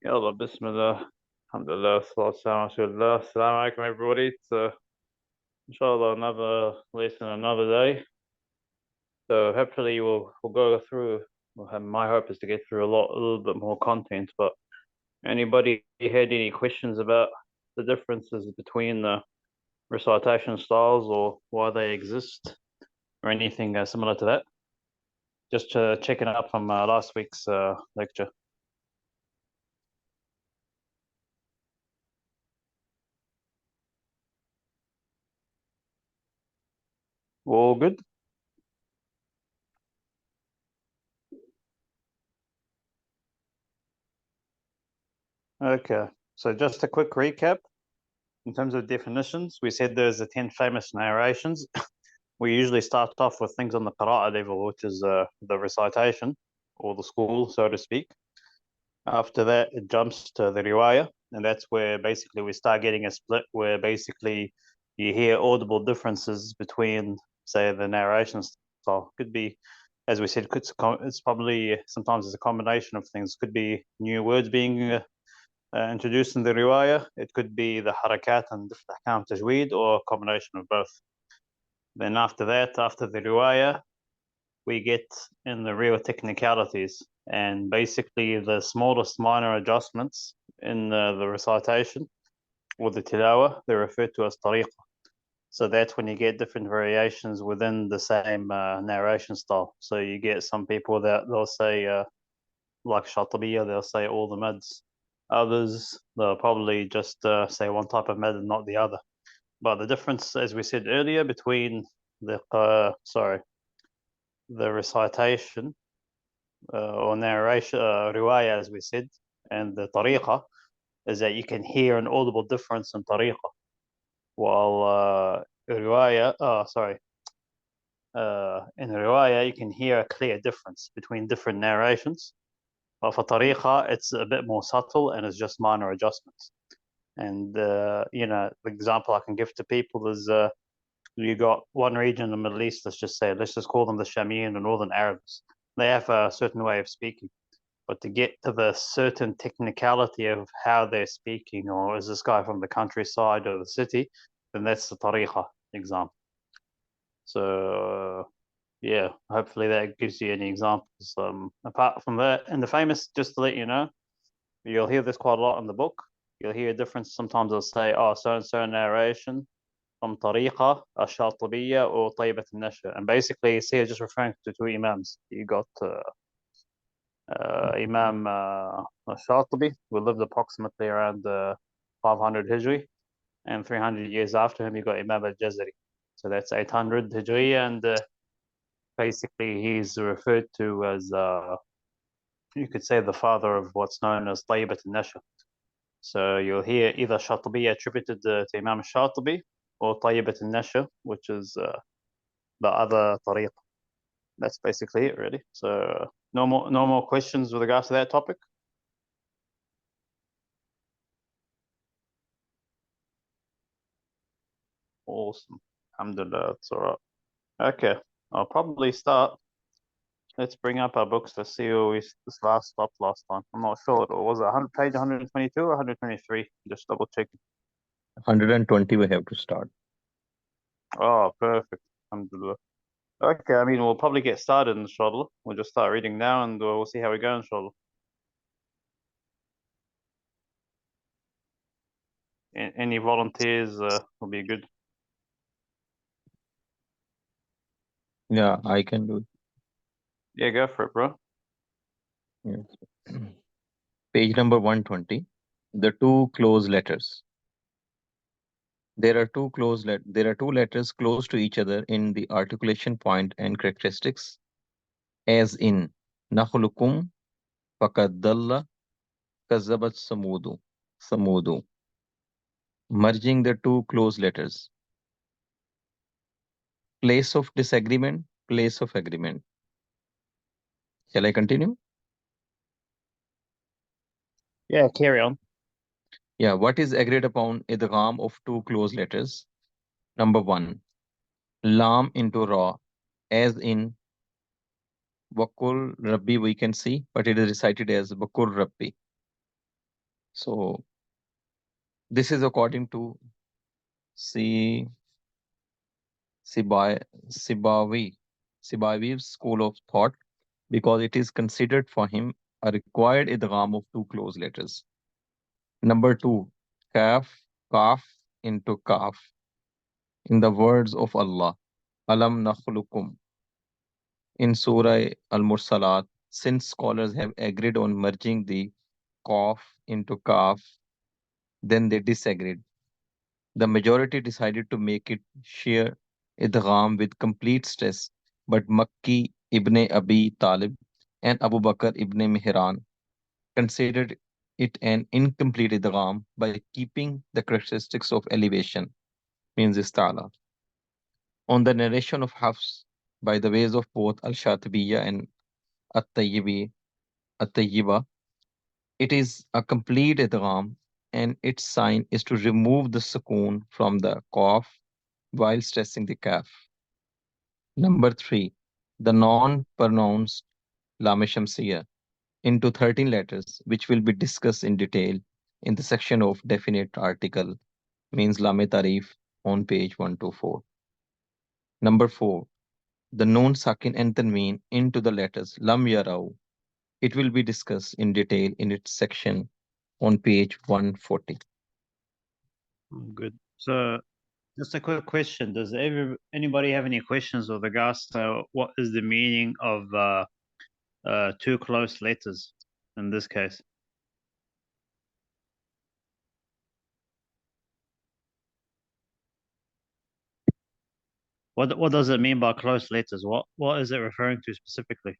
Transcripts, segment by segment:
Yalla, Bismillah. Alhamdulillah, salatu salam, Rasulullah. Assalamu alaikum, everybody. It's, inshallah, another lesson, another day. So hopefully we'll go through. My hope is to get through a little bit more content. But anybody had any questions about the differences between the recitation styles or why they exist or anything similar to that? Just checking up from last week's lecture. All good? Okay. So just a quick recap. In terms of definitions, we said there's the 10 famous narrations. We usually start off with things on the qira'ah level, which is the recitation or the school, so to speak. After that, it jumps to the riwayah, and that's where basically we start getting a split where basically you hear audible differences between, say, the narration style. Could be, as we said, it's probably sometimes it's a combination of things. Could be new words being introduced in the riwayah. It could be the harakat and different ahkam tajweed, or a combination of both. Then after that, after the riwayah, we get in the real technicalities, and basically the smallest minor adjustments in the recitation or the tilawa, they're referred to as tariqah. So that's when you get different variations within the same narration style. So you get some people that they'll say, like Shatibiya, they'll say all the mads. Others, they'll probably just say one type of mad and not the other. But the difference, as we said earlier, between the recitation or narration, riwayah, as we said, and the tariqah, is that you can hear an audible difference in tariqah, while riwayah, in riwayah you can hear a clear difference between different narrations. But for tariqah, it's a bit more subtle and it's just minor adjustments. And the example I can give to people is you got one region in the Middle East, let's just call them the Shamiyin, the Northern Arabs. They have a certain way of speaking. But to get to the certain technicality of how they're speaking, or is this guy from the countryside or the city, then that's the tariqah example. So, yeah, hopefully that gives you any examples. Apart from that, and the famous, just to let you know, you'll hear this quite a lot in the book. You'll hear a difference. Sometimes they'll say, oh, so-and-so narration from Tariqa, Ash-Shatibiya, or Tayyibat al-Nashr. And basically, it's here just referring to two imams. You got Imam Shatibi, who lived approximately around 500 Hijri, and 300 years after him, you got Imam al-Jazari. So that's 800 Hijri, and basically he's referred to as, you could say, the father of what's known as Tayyibat al-Nashr. So you'll hear either Shatibi attributed to Imam Shatibi, or Tayyibat al-Nashr, which is the other tariq. That's basically it, really. So no more questions with regards to that topic. Awesome. Alhamdulillah, it's all right. Okay, I'll probably start. Let's bring up our books. Let's see where we stopped last time. I'm not sure. Was it 100, page 122 or 123? Just double checking. 120 we have to start. Oh, perfect. Alhamdulillah. Okay, I mean, we'll probably get started, inshallah. We'll just start reading now and we'll see how we go, inshallah. Any volunteers will be good. Yeah, I can do it. Yeah, go for it, bro. Yes. Page number 120. The two close letters. There are two letters close to each other in the articulation point and characteristics, as in nakhlukum faqad dalla kazabat samudu. Merging the two close letters. Place of disagreement, place of agreement. Shall I continue? Yeah, carry on. Yeah, what is agreed upon idgham of two close letters? Number one, lam into ra, as in Wakul Rabbi we can see, but it is recited as Wakul Rabbi. So this is according to C. Sibawi, Sibawi's school of thought because it is considered for him a required idgham of two close letters. Number two, kaf into kaf. In the words of Allah, Alam nakhlukum in Surah Al-Mursalat, since scholars have agreed on merging the kaf into kaf, then they disagreed. The majority decided to make it sheer idgham with complete stress, but Makki ibn Abi Talib and Abu Bakr ibn Mihran considered it an incomplete idgham by keeping the characteristics of elevation, means istala. On the narration of Hafs by the ways of both Al-Shatibiyya and At-Tayyibi, At-Tayyiba, it is a complete idgham and its sign is to remove the sukoon from the qaf while stressing the kaf. Number three, the non-pronounced Lam Shamsiyya into 13 letters, which will be discussed in detail in the section of definite article, means Lam Tarif on page 124. Number four, the Noon Sakin and Tanween into the letters Lam Yarau. It will be discussed in detail in its section on page 140. Good. So just a quick question. Does anybody have any questions with regards to what is the meaning of two close letters in this case? What does it mean by close letters? What is it referring to specifically?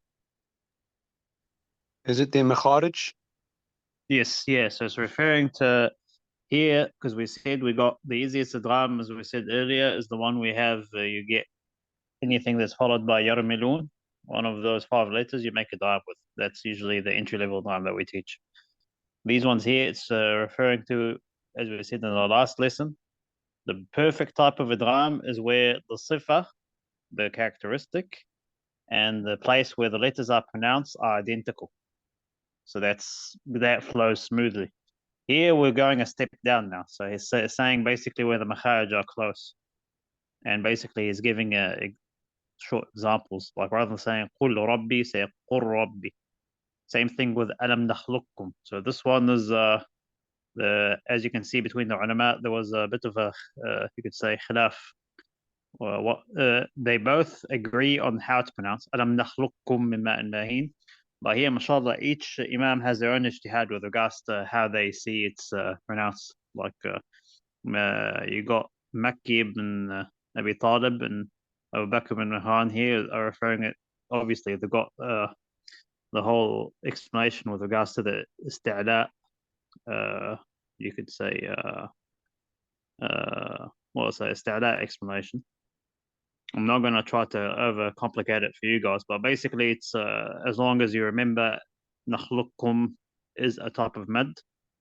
Is it the makharij? Yes, yeah. So it's referring to here because we said we got the easiest idgham, as we said earlier, is the one we have. You get anything that's followed by yarmilun, one of those five letters, you make a idgham with. That's usually the entry level idgham that we teach. These ones here, it's referring to, as we said in the last lesson, the perfect type of idgham is where the sifa, the characteristic, and the place where the letters are pronounced are identical. So that flows smoothly. Here we're going a step down now. So he's saying basically where the makharij are close. And basically he's giving short examples. Like rather than saying قُلْ رَبِّي, say قُلْ رَبِّي. Same thing with أَلَمْ نَخْلُقكُم. So this one is, as you can see between the ulama, there was a bit of a, you could say, khilaf. They both agree on how to pronounce أَلَمْ نَخْلُقكُم مِّن مَاءٍ مَهِينٍ. But here, mashallah, each imam has their own ijtihad with regards to how they see it's pronounced. Like you got Makki ibn Abi Talib and Abu Bakr ibn Mahan here are referring it. Obviously, they've got the whole explanation with regards to the isti'la. You could say, what was that, isti'la explanation. I'm not going to try to overcomplicate it for you guys, but basically it's as long as you remember nakhlukum is a type of mad,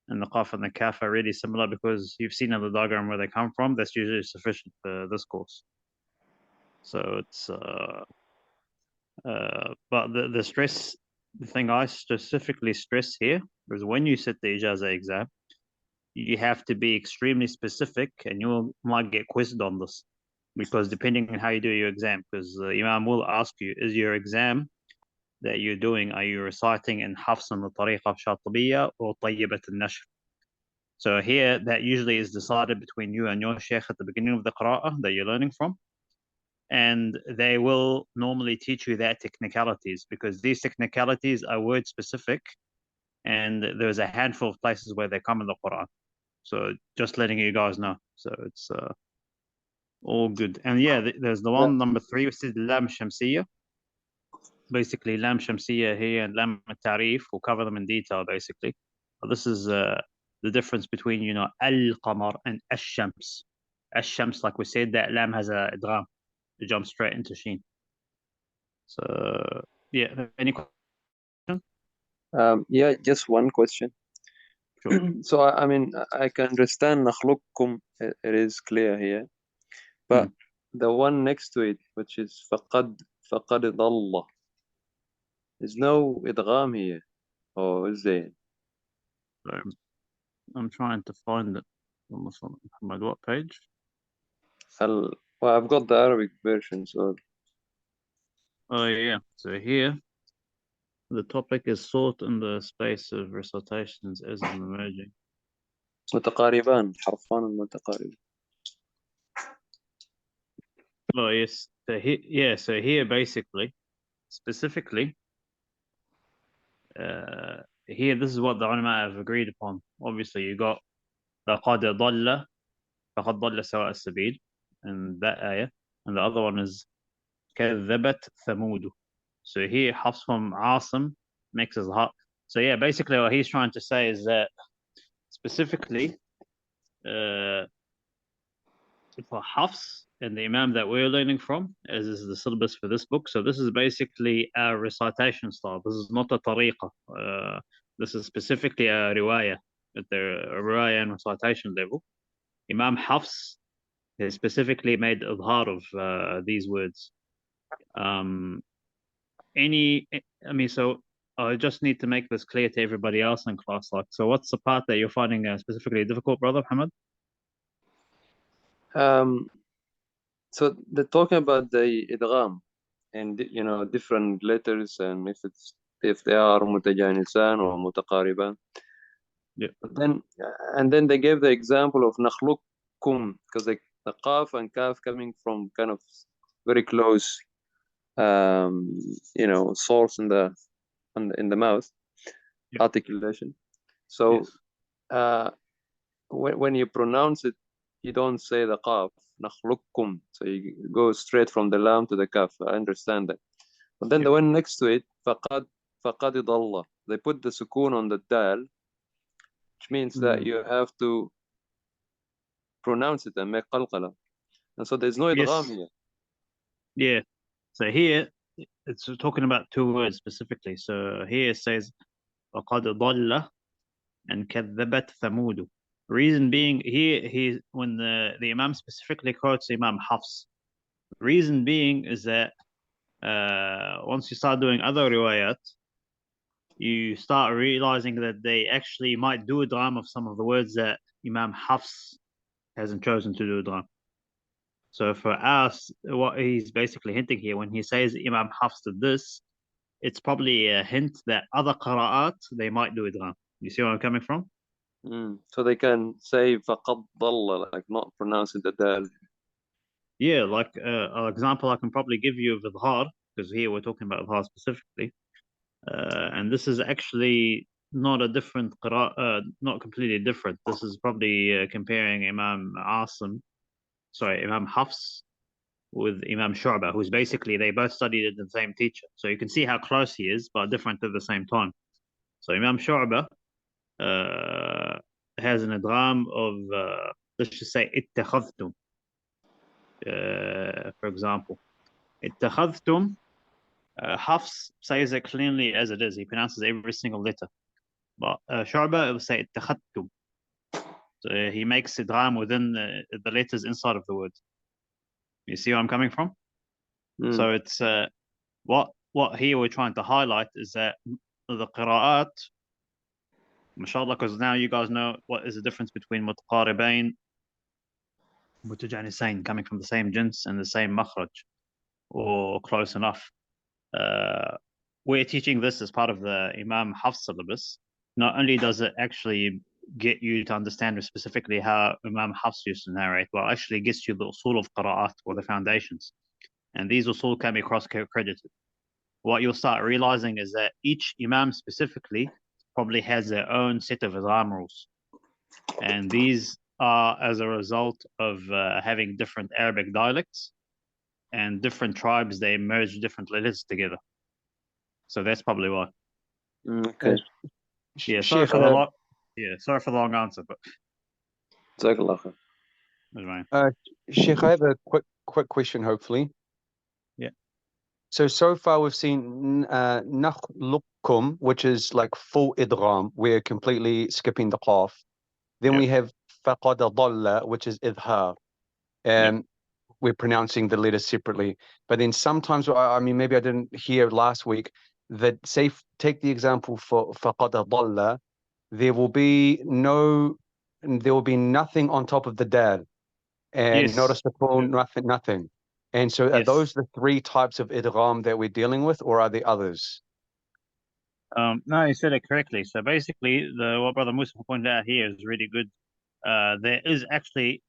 and the qaf and the kaf are really similar because you've seen in the diagram where they come from. That's usually sufficient for this course. So it's but the stress, the thing I specifically stress here is when you sit the ijaza exam, you have to be extremely specific, and you might get quizzed on this because depending on how you do your exam, because the imam will ask you, is your exam that you're doing, are you reciting in Hafs and the Tariqa Shatibiyya or Tayyibat al-Nashr? So here, that usually is decided between you and your sheikh at the beginning of the qira'ah that you're learning from. And they will normally teach you that technicalities because these technicalities are word specific, and there's a handful of places where they come in the Quran. So just letting you guys know. So it's all good. And yeah, there's the one number 3, which is Lam Shamsiyya. Basically, Lam Shamsiyya here and Lam Tarif, we'll cover them in detail basically. But this is the difference between, Al-Qamar and Ash-Shams. Ash-Shams, like we said, that Lam has a idgham to jump straight into Sheen. So yeah, any question? Yeah, just one question. Sure. So I mean, I can understand nakhluqkum, it is clear here, but the one next to it, which is faqad ضل, there's no idgham here, or is there? I'm trying to find it. Muhammad, what page? Well, I've got the Arabic version, so Oh yeah. So here, the topic is sought in the space of recitations as an emerging. متقاربان حرفان متقاربان. Oh yes. So here, yeah. So here, basically, specifically, here, this is what the ulama have agreed upon. Obviously, you got لقد ضل فقد ضل سواء السبيل, and that ayah, and the other one is كذبت ثمود. So here, Hafs from Asim makes his heart. So yeah, basically what he's trying to say is that specifically for Hafs and the Imam that we're learning from, as is the syllabus for this book. So this is basically a recitation style. This is not a tariqah. This is specifically a riwayah at the riwayah and recitation level. Imam Hafs has specifically made idhar of these words. So I just need to make this clear to everybody else in class. Like, so what's the part that you're finding specifically difficult, brother Muhammad? so they're talking about the idgham and different letters and if they are متجانسان or متقاربان. Yeah. But then they gave the example of نخلقكم because the qaf and kaf coming from kind of very close source in the mouth, Yeah. articulation. So Yes. when you pronounce it, you don't say the qaf, نخلقكم. So you go straight from the lam to the kaf. I understand that. But then the one next to it, فقد ضل. They put the sukoon on the dal, which means that you have to pronounce it and make qalqala. And so there's no idgham here. Yeah. So here it's talking about two words specifically. So here it says وقد ضل and كذبت ثمود. Reason being, he when the Imam specifically quotes Imam Hafs. Reason being is that once you start doing other riwayat, you start realizing that they actually might do a idgham of some of the words that Imam Hafs hasn't chosen to do a idgham. So for us, what he's basically hinting here when he says Imam Hafs did this, it's probably a hint that other qira'at, they might do idgham. You see where I'm coming from? So they can say فقد ضل, like not pronouncing the dal. Yeah, like an example I can probably give you of idhar, because here we're talking about idhar specifically. And this is actually not a different qira'ah, not completely different. This is probably comparing Imam Hafs with Imam Shu'bah, who's basically, they both studied under the same teacher. So you can see how close he is, but different at the same time. So Imam Shu'bah has an idgham of, let's just say, اتخذتم. For example, اتخذتم, Hafs says it cleanly as it is. He pronounces every single letter. But Shu'bah will say اتخذتم. So he makes idgham within the letters inside of the word. You see where I'm coming from? So it's what here we're trying to highlight is that the qira'at, mashallah, because now you guys know what is the difference between mutaqaribain, mutajanisain, coming from the same jins and the same makhraj, or close enough. We're teaching this as part of the Imam Hafs syllabus. Not only does it actually get you to understand specifically how Imam Hafs used to narrate, but actually gets you the usul of qira'at, or the foundations. And these usul can be cross-credited. What you'll start realizing is that each Imam specifically probably has their own set of idgham rules. And these are as a result of having different Arabic dialects and different tribes, they merge different letters together. So that's probably why. Okay. Yeah, sorry for the long answer, but Jazakallah khair. Sheikh, I have a quick question, hopefully. Yeah. So far we've seen nakhluqkum, which is like full idgham. We're completely skipping the qaf. Then we have faqad dhalla, which is idhar. We're pronouncing the letters separately. But then sometimes, I mean, maybe I didn't hear last week that, say, take the example for faqad dhalla, there will be nothing on top of the dal, and not a Yes. sukun, nothing. And so, are Yes. those the three types of idgham that we're dealing with, or are there others? No, you said it correctly. So basically, what Brother Musa pointed out here is really good. There is actually,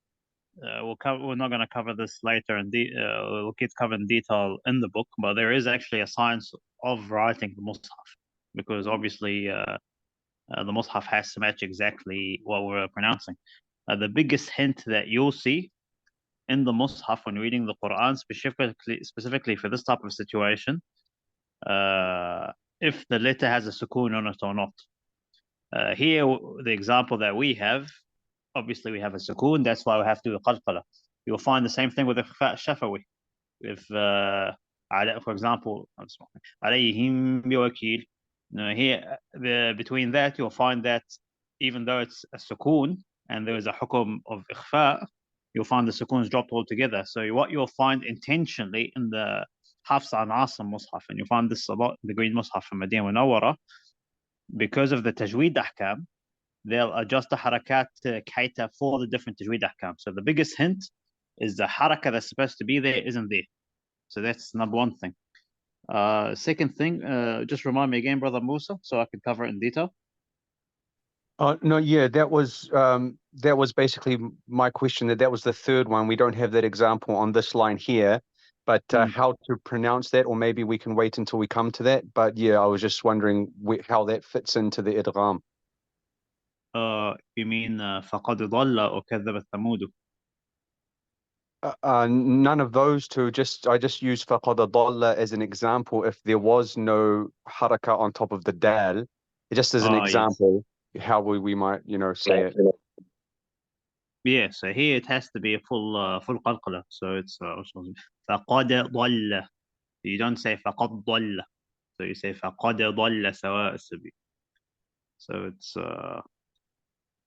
we're not going to cover this later, we'll keep covering detail in the book, but there is actually a science of writing the Mus'haf, because obviously the Mus'haf has to match exactly what we're pronouncing. The biggest hint that you'll see in the Mus'haf when reading the Quran, specifically for this type of situation, if the letter has a sukoon on it or not. Here, the example that we have, obviously we have a sukoon, that's why we have to do qalqala. You'll find the same thing with the shafawi. If, for example, alayhim biwakil, here, between that, you'll find that even though it's a sukoon and there is a hukum of ikhfa, you'll find the sukoons dropped altogether. So what you'll find intentionally in the Hafs an Asim Mus'haf, and you'll find this a lot in the Green Mus'haf from Madinah Munawwara, because of the Tajweed ahkam, they'll adjust the harakat kaita for the different Tajweed ahkam. So the biggest hint is the harakah that's supposed to be there isn't there. So that's number one thing. Second thing, just remind me again, Brother Musa, so I can cover it in detail. No, yeah, that was basically my question. That was the third one. We don't have that example on this line here, but how to pronounce that, or maybe we can wait until we come to that. But yeah, I was just wondering how that fits into the idgham. You mean فَقَدْ ضَلَّ or كَذَّبَ ثَمُودُ? None of those two. I just used فَقَدْ ضَلَّ as an example. If there was no haraka on top of the dal, just as an example, how we might say it. Yeah, so here it has to be a full qalqala. So it's فَقَدْ ضَلَّ. You don't say فَقَدْ ضَلَّ. So you say فَقَدْ ضَلَّ سَوَاءَ السَّبِيلِ. So it's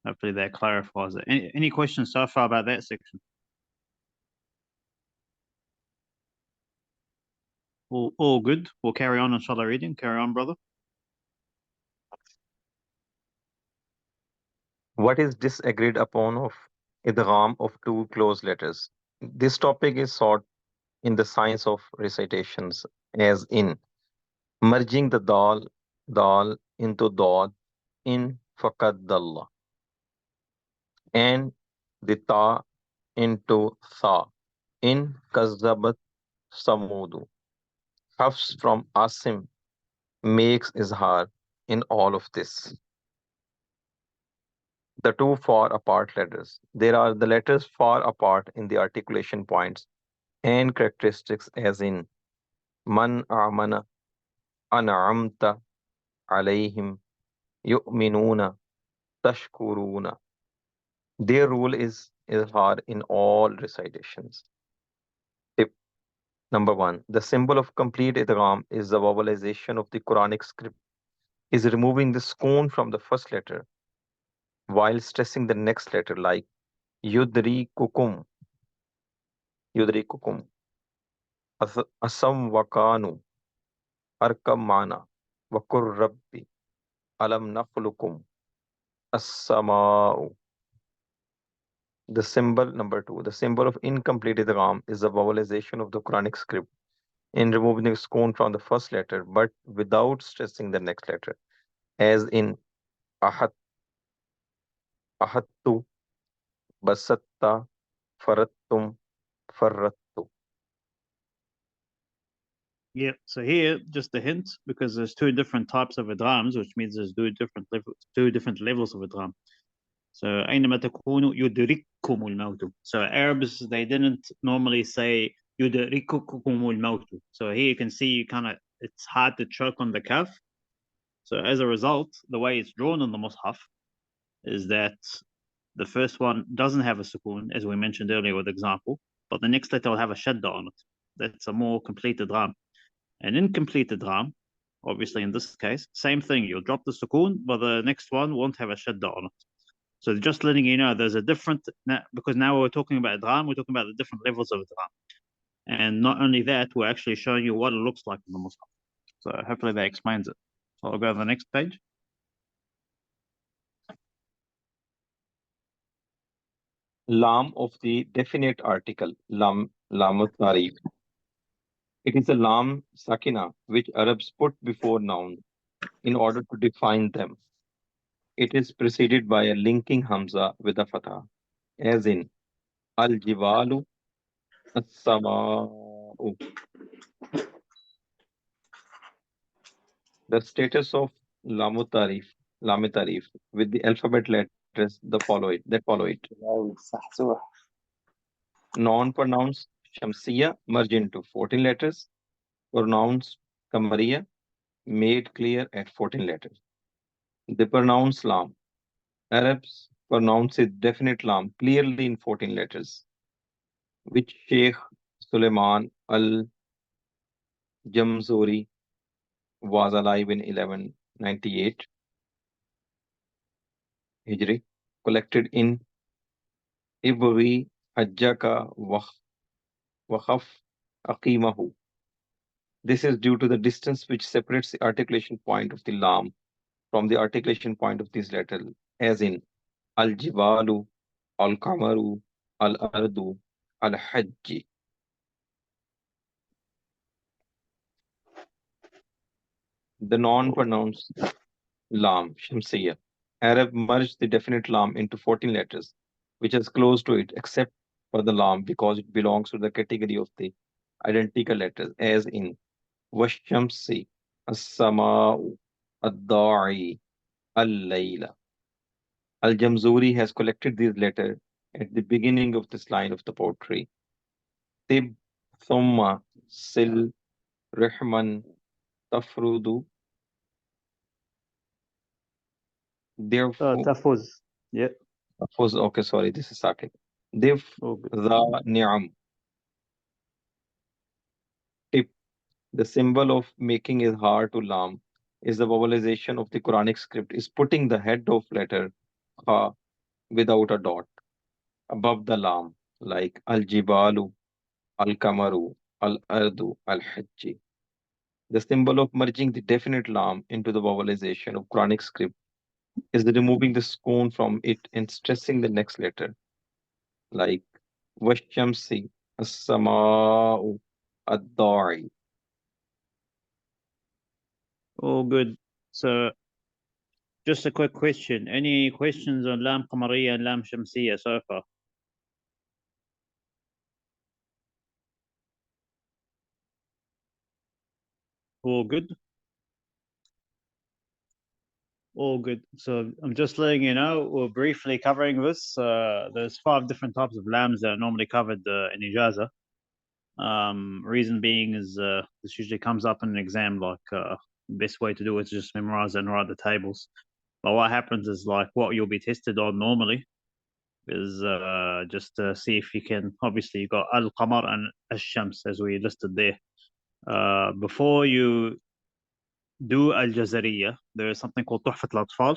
hopefully that clarifies it. Any questions so far about that section? All good. We'll carry on inshallah reading. Carry on, brother. What is disagreed upon of idgham of two closed letters? This topic is sought in the science of recitations, as in merging the dal into dad in faqad dalla, and the ta into tha in kazzabat samudu. Hafs from Asim makes izhar in all of this. The two far apart letters. There are the letters far apart in the articulation points and characteristics, as in man amana, an'amta alayhim, yu'minuna, tashkuruna. Their rule is izhar in all recitations. Tip number 1. The symbol of complete idgham is the vowelization of the Quranic script, is removing the sukoon from the first letter while stressing the next letter, like yudrikukum, yudrikukum, asam wakanu, arkam mana, wakur rabbi, alam nakhlukum, as-sama'u. The symbol number 2, the symbol of incomplete idgham is the vowelization of the Quranic script in removing the sukoon from the first letter but without stressing the next letter, as in ahat, ahattu, basatta, farattum, farrattu. Yeah, so here just a hint, because there's two different types of idghams, which means there's two different levels of idgham. So أينما تكونوا يدرككم الموت. So Arabs, they didn't normally say يدرككم الموت. So here you can see it's hard to choke on the kaf. So as a result, the way it's drawn on the Mus'haf is that the first one doesn't have a sukoon, as we mentioned earlier with example, but the next letter will have a shadda on it. That's a more complete idgham. An incomplete idgham, obviously in this case, same thing. You'll drop the sukoon, but the next one won't have a shadda on it. So just letting you know, there's a different, because now we're talking about idgham, we're talking about the different levels of idgham. And not only that, we're actually showing you what it looks like in the Mus'haf. So hopefully that explains it. So I'll go to the next page. Lam of the definite article, lamut tarif. It is a lam sakina which Arabs put before nouns in order to define them. It is preceded by a linking hamza with a fatha, as in al-jibalu as-sama'u. The status of lamutarif, lamitarif with the alphabet letters that follow it. Non-pronouns shamsiya merge into 14 letters. Pronouns kamariya made clear at 14 letters. The pronounce lam. Arabs pronounce it definite lam clearly in 14 letters, which Sheikh Suleiman al-Jamzuri was alive in 1198 Hijri, collected in Ibri Hajjaka Wakhaf Aqimahu. This is due to the distance which separates the articulation point of the lam from the articulation point of this letter, as in al-jibalu, al-kamaru, al-ardu, al-hajji. The non-pronounced lam, shamsiya. Arab merged the definite lam into 14 letters, which is close to it except for the lam because it belongs to the category of the identical letters, as in washamsi, as-sama'u, ad-da'i, al-layla. Al-Jamzuri has collected these letters at the beginning of this line of the poetry. Tib, thumma, sil, rihman, tafrudu. Therefore, تفوز. Yeah. okay, sorry, this is Sakit. Div, All good. the ni'am. Tip, the symbol of making izhar to lam is the vowelization of the Quranic script, is putting the head of letter kha without a dot above the lam, like al-jibalu, al-kamaru, al-ardu, al-hajji. The symbol of merging the definite lam into the vowelization of Quranic script is the removing the sukoon from it and stressing the next letter, like washamsi, as-sama'u, ad-da'i. All good. So just a quick question. Any questions on Lam Qamariya and Lam Shamsiya so far? All good. All good. So I'm just letting you know, we're briefly covering this. There's 5 different types of lambs that are normally covered in Ijaza. Reason being is this usually comes up in an exam, like best way to do it is just memorize and write the tables. But what happens is like what you'll be tested on normally is just to see if you can, obviously you got Al-Qamar and Al-Shams as we listed there. Before you do Al-Jazariya, there is something called Tuhfat Al-Atfal.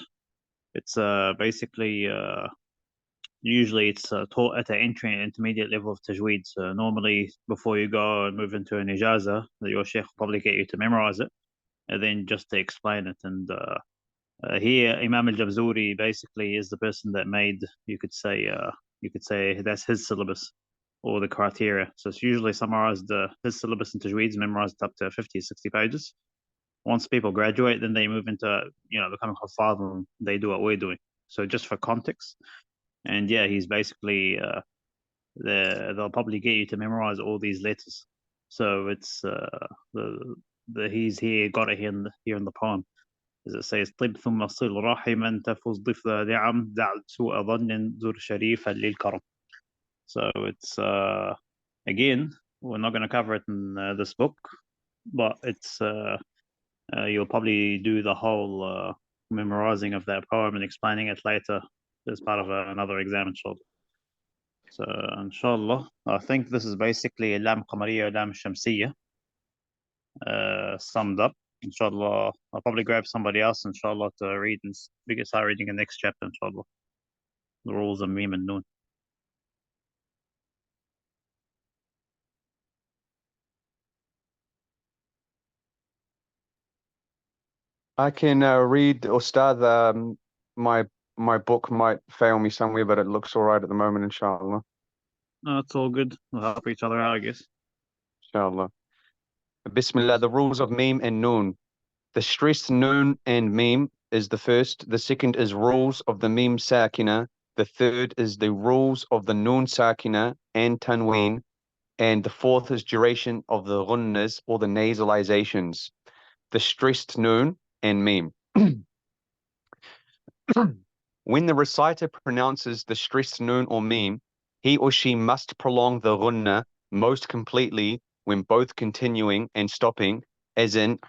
It's basically usually it's taught at the entry and intermediate level of Tajweed. So normally before you go and move into an ijaza, your sheikh will probably get you to memorize it and then just to explain it. And here Imam al-Jabzuri basically is the person that made, you could say that's his syllabus or the criteria. So it's usually summarized his syllabus in Tajweed is memorized up to 50, 60 pages. Once people graduate, then they move into, becoming Hafaz and they do what we're doing. So just for context, and yeah, he's basically they'll probably get you to memorize all these letters. So it's the he's here got it here in the poem, as it says طب ثم صل رحما تفز ضف ذا نعم دع سوء ظن زر شريفا للكرم. So it's again, we're not going to cover it in this book, but it's you'll probably do the whole memorizing of that poem and explaining it later as part of another exam, inshallah. So, inshallah, I think this is basically Lam Qamariya, Lam Shamsiya summed up. Inshallah, I'll probably grab somebody else, inshallah, to read and start reading the next chapter, inshallah. The rules of Mim and Noon. I can read, Ustad, my my book might fail me somewhere, but it looks all right at the moment, inshallah. No, it's all good. We'll help each other out, I guess. Inshallah. Bismillah, the rules of meme and noon. The stressed noon and meme is the first. The second is rules of the meme sakina. The third is the rules of the noon sakina and tanween. And the fourth is duration of the ghunnas or the nasalizations. The stressed noon and meme. When the reciter pronounces the stressed noon or meme, he or she must prolong the ghunna most completely when both continuing and stopping, as in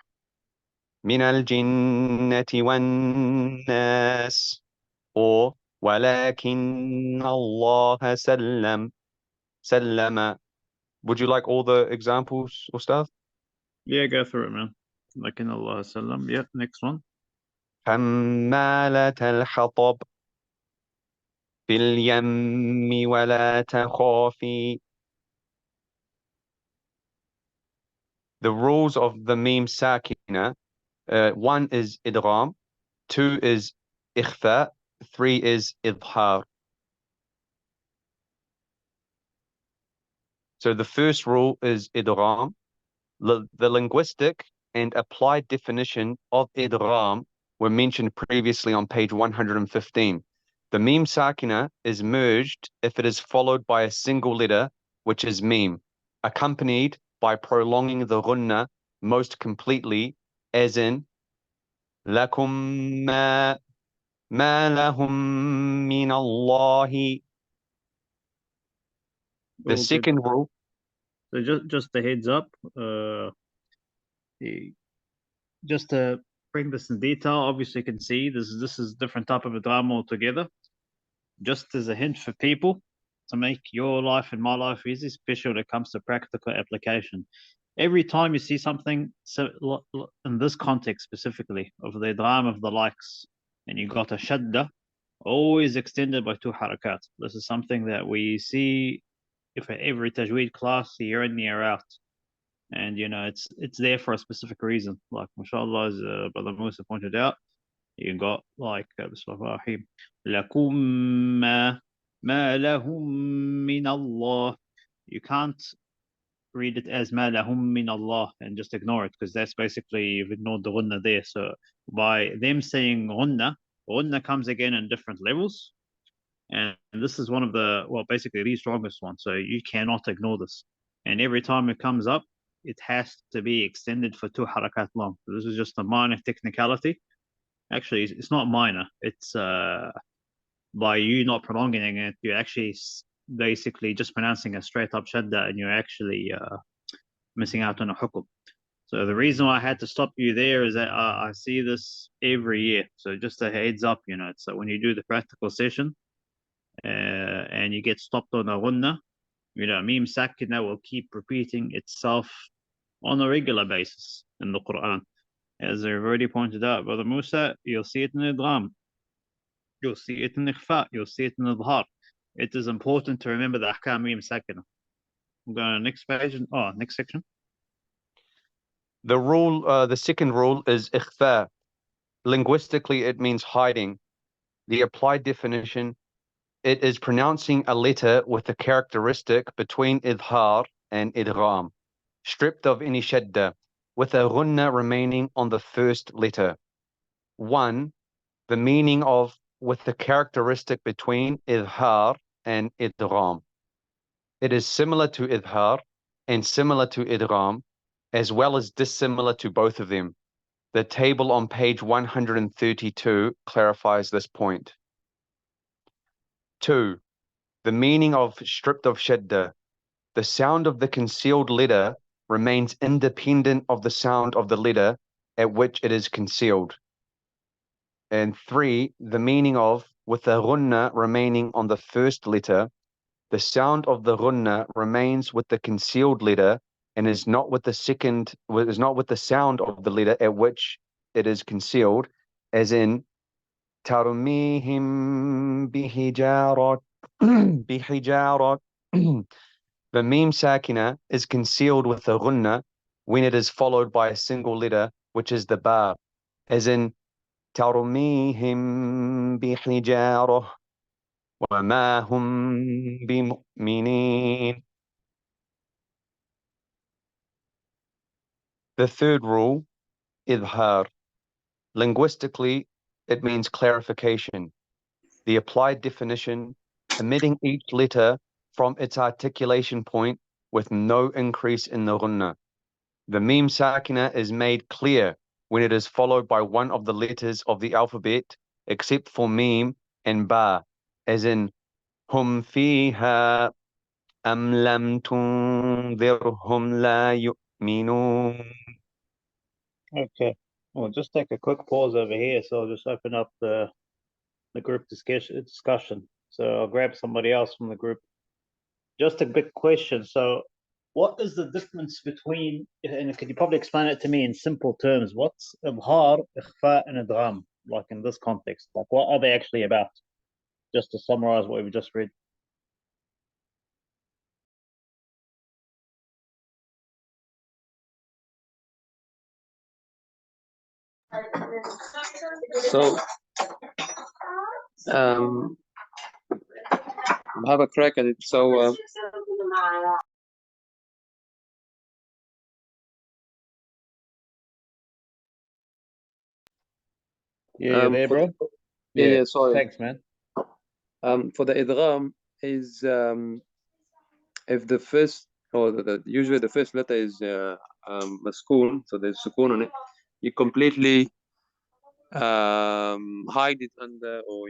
من الجنة والناس or ولكن الله سلم. Would you like all the examples or stuff? Yeah, go through it, man. Like in Allah Sallam. Yep, next one. حمالة الحطب في اليم ولا تخافي. The rules of the meme sakina. One is idgham, two is ikhfa, three is idhar. So the first rule is idgham. The linguistic and applied definition of idgham were mentioned previously on page 115. The meme sakina is merged if it is followed by a single letter, which is meme, accompanied by prolonging the ghunna most completely, as in لكم ما لهم من الله. The All good. second rule. So just a heads up. Just to bring this in detail, obviously you can see this is different type of a drama altogether. Just as a hint for people to make your life and my life easy, especially when it comes to practical application. Every time you see something in this context specifically of the drama of the likes, and you got a shadda, always extended by 2 harakat. This is something that we see if every tajweed class year in year out, and it's there for a specific reason. Like mashallah, as Brother Musa pointed out, you got like Bismillah lakum ma lahum min Allah. You can't read it as ma lahum min Allah and just ignore it, because that's basically you've ignored the ghunna there. So by them saying ghunna comes again in different levels, and this is one of the, well, basically the strongest one. So you cannot ignore this, and every time it comes up, it has to be extended for 2 harakat long. So this is just a minor technicality. Actually, it's not minor. It's by you not prolonging it, you're actually basically just pronouncing a straight up shadda, and you're actually missing out on a hukum. So the reason why I had to stop you there is that I see this every year. So just a heads up, it's when you do the practical session and you get stopped on a ghunna, meme sakina will keep repeating itself on a regular basis in the Quran. As I've already pointed out, Brother Musa, you'll see it in idgham, you'll see it in ikhfa, you'll see it in idhar. It is important to remember the ahkam meme sakina. I'm going to next page. Next section. The second rule is ikhfa. Linguistically, it means hiding. The applied definition, it is pronouncing a letter with a characteristic between idhar and idgham, stripped of any shadda, with a ghunna remaining on the first letter. 1. The meaning of with the characteristic between idhar and idgham. It is similar to idhar and similar to idgham, as well as dissimilar to both of them. The table on page 132 clarifies this point. 2. The meaning of stripped of shadda. The sound of the concealed letter remains independent of the sound of the letter at which it is concealed. And 3. The meaning of with the ghunna remaining on the first letter. The sound of the ghunna remains with the concealed letter and is not with the sound of the letter at which it is concealed, as in tarmihim bihijarat. bihijarat. The meme sakina is concealed with the ghunna when it is followed by a single letter, which is the ba, as in ترميهم بحجارة وما هم بمؤمنين. The third rule, إظهار. Linguistically, it means clarification. The applied definition, omitting each letter from its articulation point with no increase in the ghunna. The meme sakina is made clear when it is followed by one of the letters of the alphabet, except for meme and ba, as in hum fiha am lam tunzirhum la yu'minun. Okay. We'll just take a quick pause over here. So I'll just open up the group discussion. So I'll grab somebody else from the group. Just a quick question. So what is the difference between, and could you probably explain it to me in simple terms? What's ibhar, ikhfa, and idgham, like in this context? Like what are they actually about? Just to summarize what we've just read. So have a crack at it. So Yeah, there, bro. Yeah, sorry. Thanks, man. For the idgham is if the first or usually the first letter is maskoon, so there's sukoon on it, you completely hide it under, or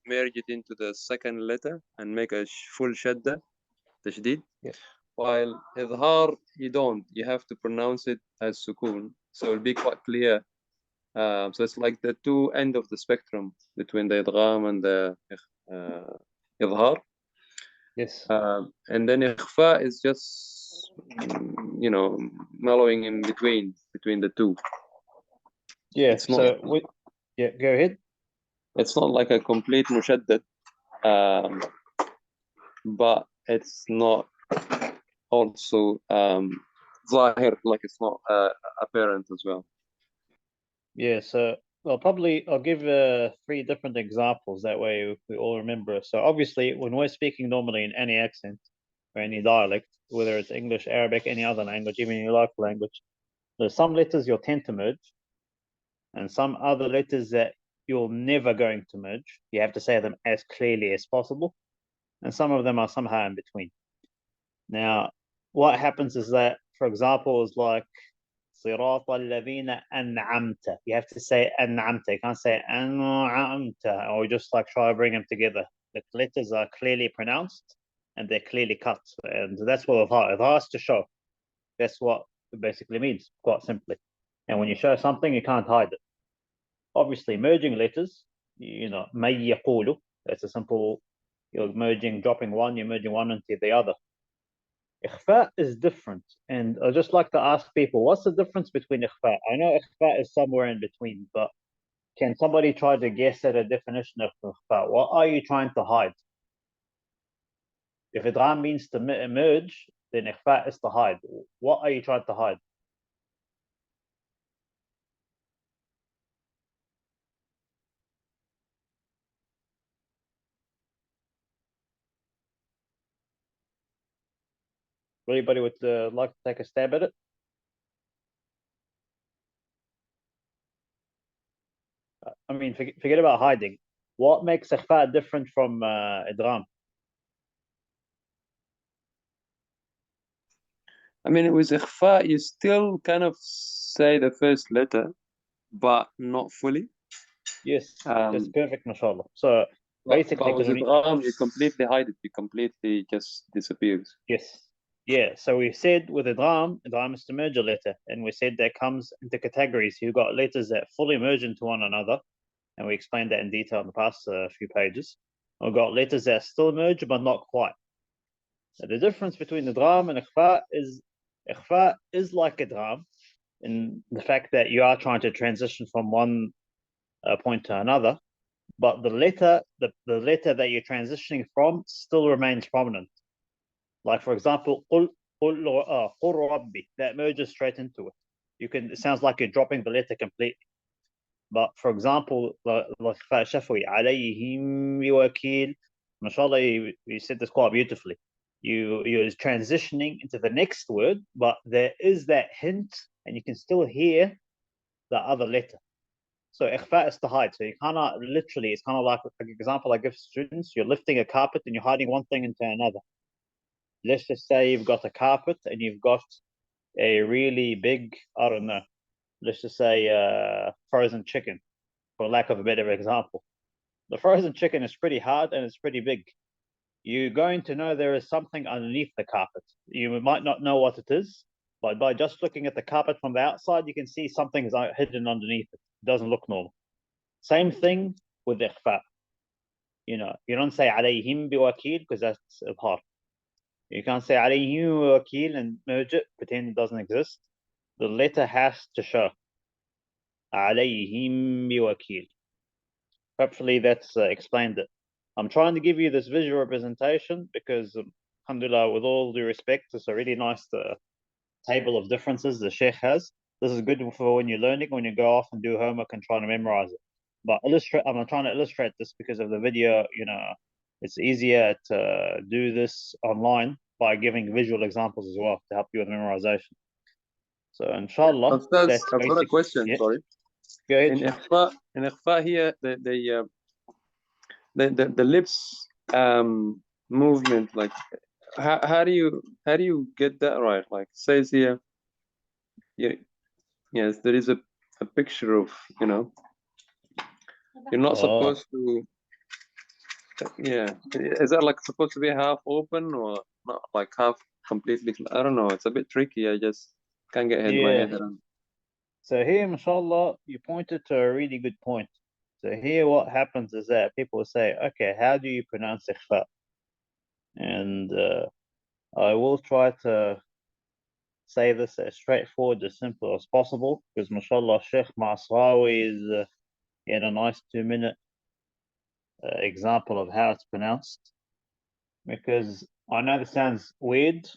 merge it into the second letter and make a full shadda, tashdid. Yeah. While idhar, you don't. You have to pronounce it as sukoon, so it'll be quite clear. So it's like the two end of the spectrum between the idgham and the idhar. Yes. And then ikhfa is just mellowing in between the two. Yeah. It's not. Yeah, go ahead. It's not like a complete mushaddad, but it's not also zahir, like it's not apparent as well. Yeah, so I'll give 3 different examples. That way we all remember. So obviously, when we're speaking normally in any accent or any dialect, whether it's English, Arabic, any other language, even your local language, there's some letters you'll tend to merge, and some other letters that you're never going to merge. You have to say them as clearly as possible, and some of them are somehow in between. Now, what happens is that, for example, is like صراط الذين أنعمت. You have to say أنعمت. You can't say أنعمت, or just like try to bring them together. The letters are clearly pronounced and they're clearly cut, and that's what it has to show. That's what it basically means, quite simply. And when you show something, you can't hide it. Obviously, merging letters, ما يقول. That's a simple. You're dropping one, you're merging one into the other. Ikhfa is different. And I'd just like to ask people, what's the difference between ikhfa? I know ikhfa is somewhere in between, but can somebody try to guess at a definition of ikhfa? What are you trying to hide? If idgham means to merge, then ikhfa is to hide. What are you trying to hide? Anybody would like to take a stab at it? I mean, forget about hiding. What makes ikhfa different from idgham? I mean, with ikhfa, you still kind of say the first letter, but not fully. Yes, that's perfect, mashallah. So basically, but with idgham, you completely hide it. You completely just disappears. Yes. Yeah. So we said with idgham is to merge a letter, and we said that comes into categories. You've got letters that fully merge into one another, and we explained that in detail in the past few pages. We've got letters that still merge but not quite. So the difference between idgham and ikhfa is like idgham in the fact that you are trying to transition from one point to another, but the letter that you're transitioning from still remains prominent. Like, for example, قل ربي, that merges straight into it. It sounds like you're dropping the letter completely. But for example, like إخفاء شفوي عليهم بوكيل, mashallah, you said this quite beautifully. You're transitioning into the next word, but there is that hint, and you can still hear the other letter. So إخفاء is to hide. So you cannot literally. It's kind of like an example I give students. You're lifting a carpet and you're hiding one thing into another. Let's just say you've got a carpet and you've got a really big, I don't know, let's just say frozen chicken, for lack of a better example. The frozen chicken is pretty hard and it's pretty big. You're going to know there is something underneath the carpet. You might not know what it is, but by just looking at the carpet from the outside, you can see something is hidden underneath it. It doesn't look normal. Same thing with ikhfa. You know, you don't say عليهم بوكيل because that's hard. You can't say عليهم بوكيل and merge it, pretend it doesn't exist. The letter has to show. عليهم بوكيل. Hopefully that's explained it. I'm trying to give you this visual representation because, alhamdulillah, with all due respect, it's a really nice table of differences the Sheikh has. This is good for when you're learning, when you go off and do homework and try to memorize it. But I'm trying to illustrate this because of the video. You know, it's easier to do this online by giving visual examples as well to help you with memorization. So, inshallah, Ustaz, that's I've got a question. Yeah. Sorry. Go ahead. In إخفاء here, the lips movement, like how do you get that right? Like it says here, yes, there is a picture of, you know, you're not supposed to. Yeah, is that like supposed to be half open or not, like half completely? I don't know. It's a bit tricky. I just can't get my head around. So here, mashallah, you pointed to a really good point. So here what happens is that people say, okay, how do you pronounce ikhfa? And I will try to say this as straightforward, as simple as possible, because mashallah, Sheikh Masrawi is in a nice 2-minute example of how it's pronounced. Because I know this sounds weird.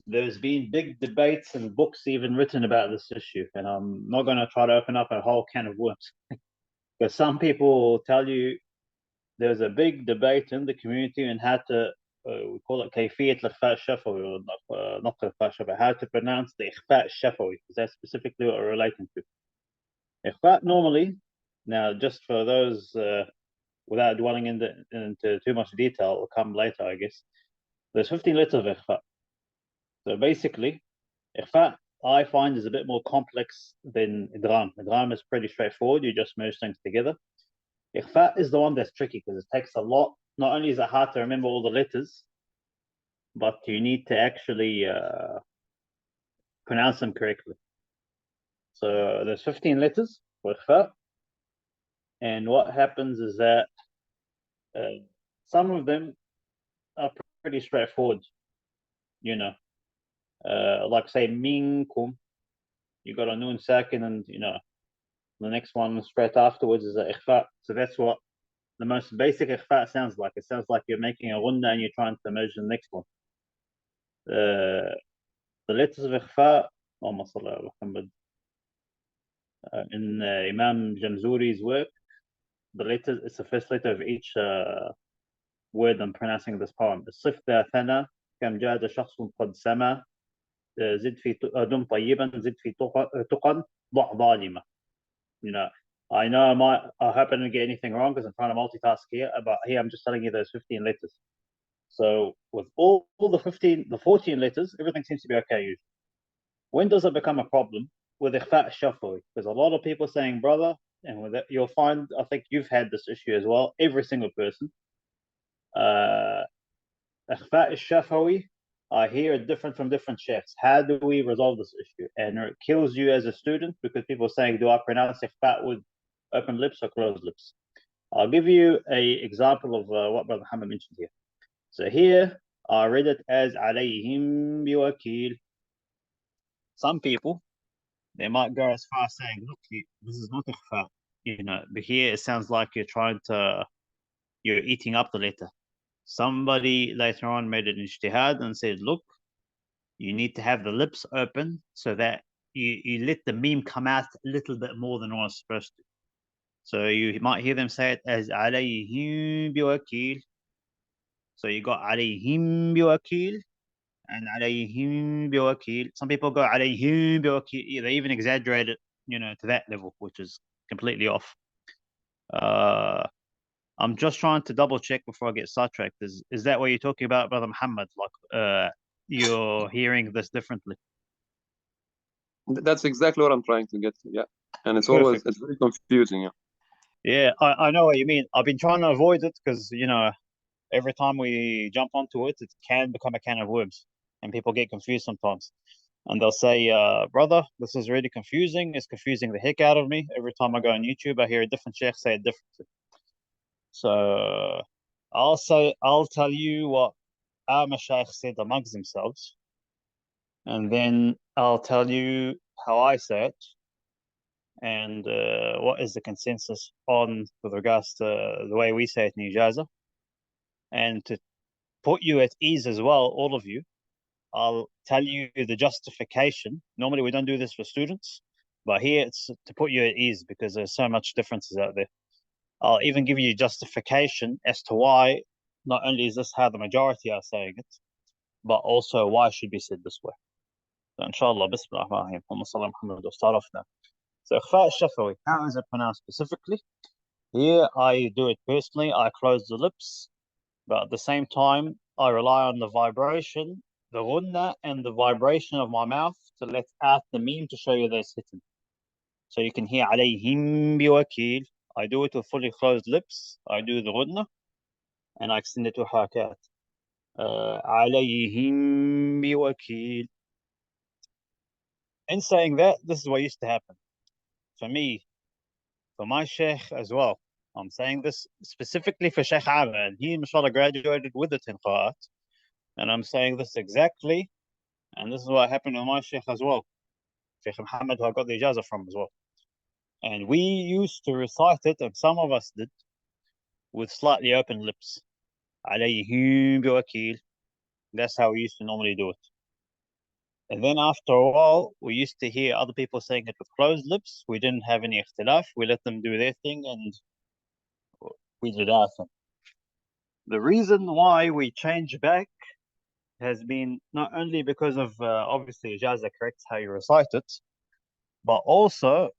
There's been big debates and books even written about this issue, and I'm not going to try to open up a whole can of worms. Because some people will tell you there's a big debate in the community on how to, we call it كيفية الإخفاء الشفوي, or not الإخفاء الشفوي, how to pronounce the إخفاء الشفوي, because that's specifically what we're relating to. إخفاء normally, now just for those, without dwelling into too much detail, will come later, I guess. There's 15 letters of إخفاء. So basically, إخفاء I find is a bit more complex than idgham. Idgham is pretty straightforward, you just merge things together. Ikhfa is the one that's tricky because it takes a lot. Not only is it hard to remember all the letters, but you need to actually pronounce them correctly. So there's 15 letters for ikhfa, and what happens is that some of them are pretty straightforward. You know, like say minkum, you got a noon sakin, and you know the next one straight afterwards is a ikhfa. So that's what the most basic ikhfa sounds like. It sounds like you're making a ghunna and you're trying to merge the next one. The letters of ikhfa, Allahumma salli ala Muhammad, in Imam Jamzuri's work, the letters, it's the first letter of each word I'm pronouncing this poem. الصف ذا ثنا كم جاد شخص قد سما زد في دم طيبا زد في تقا ضع ظالمة. You know, I know I hope I didn't get anything wrong because I'm trying to multitask here, but here I'm just telling you those 15 letters. So with all the 14 letters, everything seems to be okay usually. When does it become a problem? With ikhfa shafwi? Because a lot of people saying, brother, and with it, you'll find, I think you've had this issue as well, every single person. Ikhfa shafawi, I hear it different from different sheikhs. How do we resolve this issue? And it kills you as a student because people are saying, do I pronounce ikhfa with open lips or closed lips? I'll give you an example of what Brother Muhammad mentioned here. So here, I read it as alayhim biwakil. Some people, they might go as far as saying, look, this is not ikhfa. You know, but here it sounds like you're eating up the letter. Somebody later on made an ijtihad and said, look, you need to have the lips open so that you let the meme come out a little bit more than what it's supposed to. So you might hear them say it as عليهم بوكيل. So you got عليهم بوكيل and عليهم بوكيل. Some people go عليهم بوكيل. They even exaggerate it, to that level, which is completely off. I'm just trying to double check before I get sidetracked. Is that what you're talking about, Brother Muhammad? Like, you're hearing this differently? That's exactly what I'm trying to get to. Yeah, and it's very confusing. Yeah. Yeah, I know what you mean. I've been trying to avoid it because every time we jump onto it, it can become a can of worms, and people get confused sometimes. And they'll say, brother, this is really confusing. It's confusing the heck out of me. Every time I go on YouTube, I hear a different sheikh say it differently. So I'll tell you what our mashayikh said amongst themselves, and then I'll tell you how I say it, and what is the consensus with regards to the way we say it in Ijaza. And to put you at ease as well, all of you, I'll tell you the justification. Normally we don't do this for students, but here it's to put you at ease because there's so much differences out there. I'll even give you justification as to why not only is this how the majority are saying it, but also why it should be said this way. So inshallah, bismillah ar-Rahman ar-Rahim. We'll start off now. So Ikhfa al-Shafawi, how is it pronounced specifically? Here I do it personally. I close the lips, but at the same time, I rely on the vibration, the ghunna, and the vibration of my mouth to let out the meme to show you that it's hitting. So you can hear alayhim biwakil. I do it with fully closed lips. I do the ghunna, and I extend it to harakat. Alayhim biwakil. In saying that, this is what used to happen. For me, for my sheikh as well. I'm saying this specifically for Sheikh Ayman. He, mashallah, graduated with the 10 qira'at. And I'm saying this exactly, and this is what happened with my sheikh as well. Sheikh Muhammad, who I got the ijazah from as well. And we used to recite it, and some of us did, with slightly open lips. Alayhim biwakil. That's how we used to normally do it. And then after a while, we used to hear other people saying it with closed lips. We didn't have any ikhtilaf. We let them do their thing, and we did our thing. The reason why we changed back has been not only because of obviously Ijaza corrects how you recite it, but also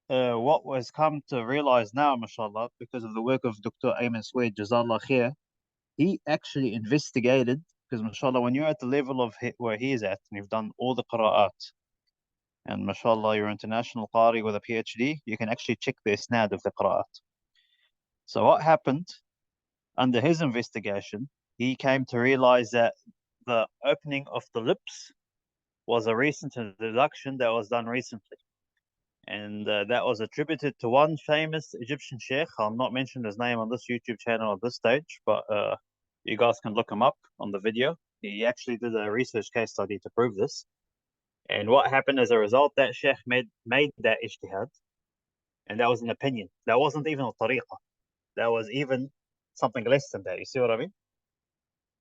what was come to realize now, mashallah, because of the work of Dr. Ayman Sweid, Jazallah Khair, he actually investigated, because mashallah, when you're at the level of where he is at, and you've done all the qira'at, and mashallah, you're an international qari with a PhD, you can actually check the isnad of the qira'at. So what happened under his investigation, he came to realize that the opening of the lips was a recent introduction that was done recently. And that was attributed to one famous Egyptian sheikh. I'll not mention his name on this YouTube channel at this stage, but you guys can look him up on the video. He actually did a research case study to prove this. And what happened as a result, that sheikh made that ijtihad. And that was an opinion. That wasn't even a tariqah. That was even something less than that. You see what I mean?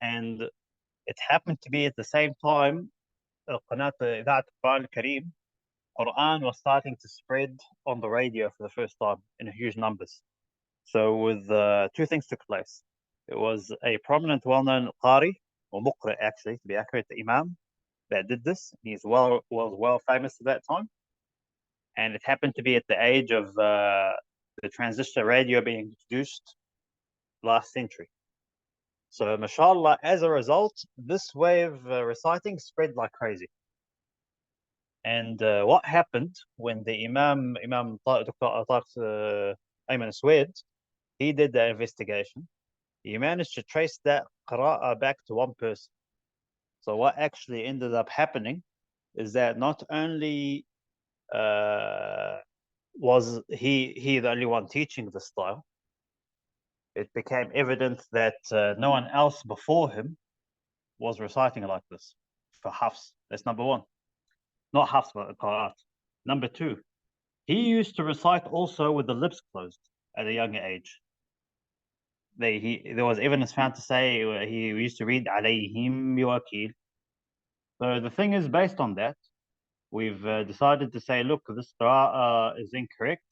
And it happened to be at the same time, Qanat Idaat Quran Kareem, Quran was starting to spread on the radio for the first time in huge numbers. So with two things took place. It was a prominent, well-known Qari, or Muqri actually, to be accurate, the Imam, that did this. Was well famous at that time. And it happened to be at the age of the transistor radio being introduced last century. So mashallah, as a result, this way of reciting spread like crazy. And what happened when the Imam Dr. Ayman Sweid, he did the investigation. He managed to trace that qira'ah back to one person. So what actually ended up happening is that not only was he the only one teaching the style, it became evident that no one else before him was reciting like this for Hafs. That's number one. Not Hafs, but Qira'at. Number two, he used to recite also with the lips closed at a younger age. There was evidence found to say he used to read alayhim biwakil. So the thing is, based on that, we've decided to say, look, this qira'ah is incorrect,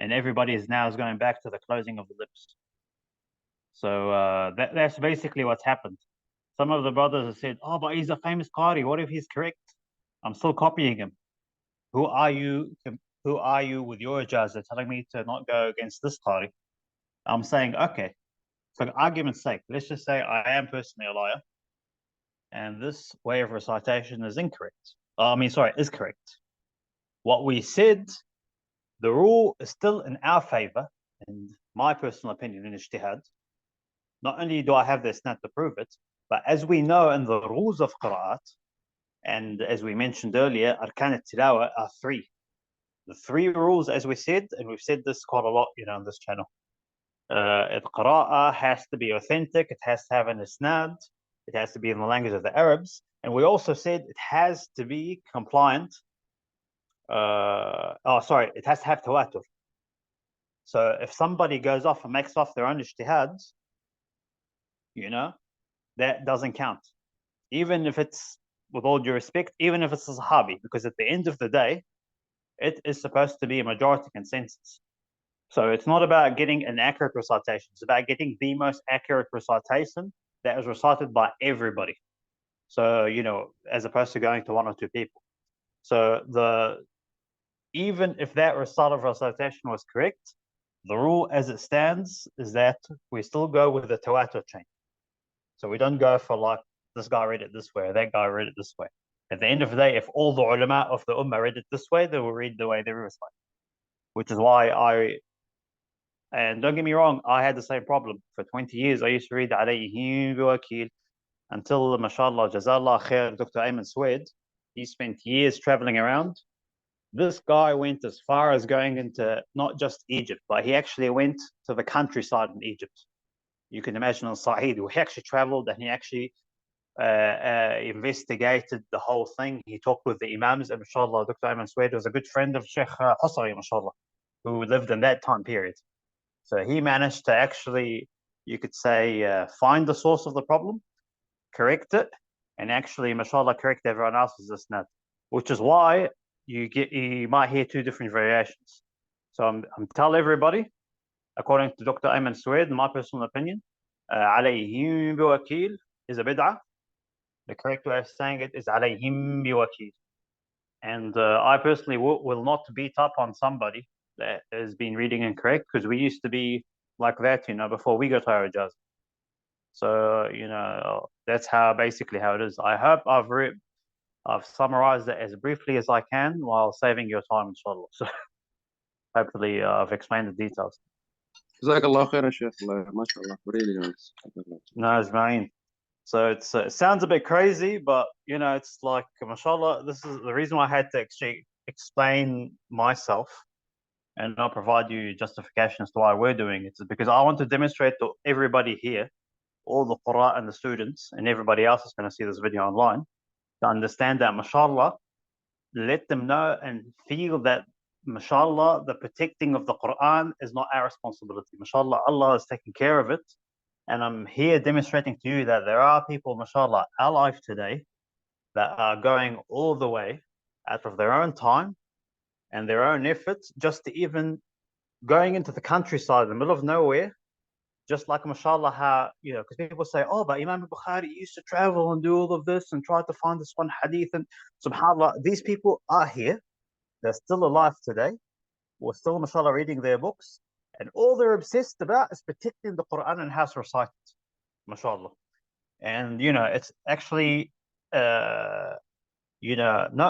and everybody is going back to the closing of the lips. So that's basically what's happened. Some of the brothers have said, oh, but he's a famous Qari. What if he's correct? I'm still copying him. Who are you with your ijazah telling me to not go against this Qari? I'm saying, okay, for argument's sake, let's just say I am personally a liar, and this way of recitation is incorrect. Is correct. What we said, the rule is still in our favor, in my personal opinion, in ijtihad. Not only do I have the isnad to prove it, but as we know in the rules of qira'at, and as we mentioned earlier, arkan al-tilawa are 3. The 3 rules, as we said, and we've said this quite a lot, on this channel. Qira'ah has to be authentic. It has to have an isnad. It has to be in the language of the Arabs. And we also said it has to be compliant. It has to have tawatur. So if somebody goes off and makes off their own ijtihads, that doesn't count. Even if it's, with all due respect, even if it's a sahabi, because at the end of the day, it is supposed to be a majority consensus. So it's not about getting an accurate recitation. It's about getting the most accurate recitation that is recited by everybody. So, as opposed to going to 1 or 2 people. So even if that style of recitation was correct, the rule as it stands is that we still go with the tawatur chain. So we don't go for like, this guy read it this way, or that guy read it this way. At the end of the day, if all the ulama of the ummah read it this way, they will read the way they recite. Which is why and don't get me wrong, I had the same problem. For 20 years, I used to read alayhim biwakil until, mashallah, jazallah khair, Dr. Ayman Swed, he spent years traveling around. This guy went as far as going into not just Egypt, but he actually went to the countryside in Egypt. You can imagine on Sa'id, he actually traveled and he actually investigated the whole thing. He talked with the imams, and mashallah, Dr. Ayman Swed was a good friend of Sheikh Husari, mashallah, who lived in that time period. So he managed to actually, you could say, find the source of the problem, correct it, and actually, mashallah, correct everyone else's isnad, which is why you might hear 2 different variations. So I'm telling everybody, according to Dr. Ayman Suwaid, in my personal opinion, alayhim biwakil is a bid'ah. The correct way of saying it is alayhim biwakil. And I personally will not beat up on somebody that has been reading incorrect, because we used to be like that, before we got our ijazah. So, that's basically how it is. I hope I've summarized it as briefly as I can while saving your time, inshallah. So hopefully I've explained the details. جزاك الله خير يا شيخ. ما شاء الله. Really nice. No, Ajma'in. So it sounds a bit crazy, but it's like, mashallah, this is the reason why I had to actually explain myself and not provide you justification as to why we're doing it. It's because I want to demonstrate to everybody here, all the Qur'an and the students, and everybody else is going to see this video online, to understand that, mashallah, let them know and feel that, mashallah, the protecting of the Qur'an is not our responsibility. Mashallah, Allah is taking care of it. And I'm here demonstrating to you that there are people, mashallah, alive today that are going all the way out of their own time and their own efforts just to even going into the countryside in the middle of nowhere, just like, mashallah, how, because people say, oh, but Imam Bukhari used to travel and do all of this and try to find this one hadith. And subhanAllah, these people are here. They're still alive today. We're still, mashallah, reading their books. And all they're obsessed about is protecting the Quran and how to recite it, mashallah. And, it's actually, not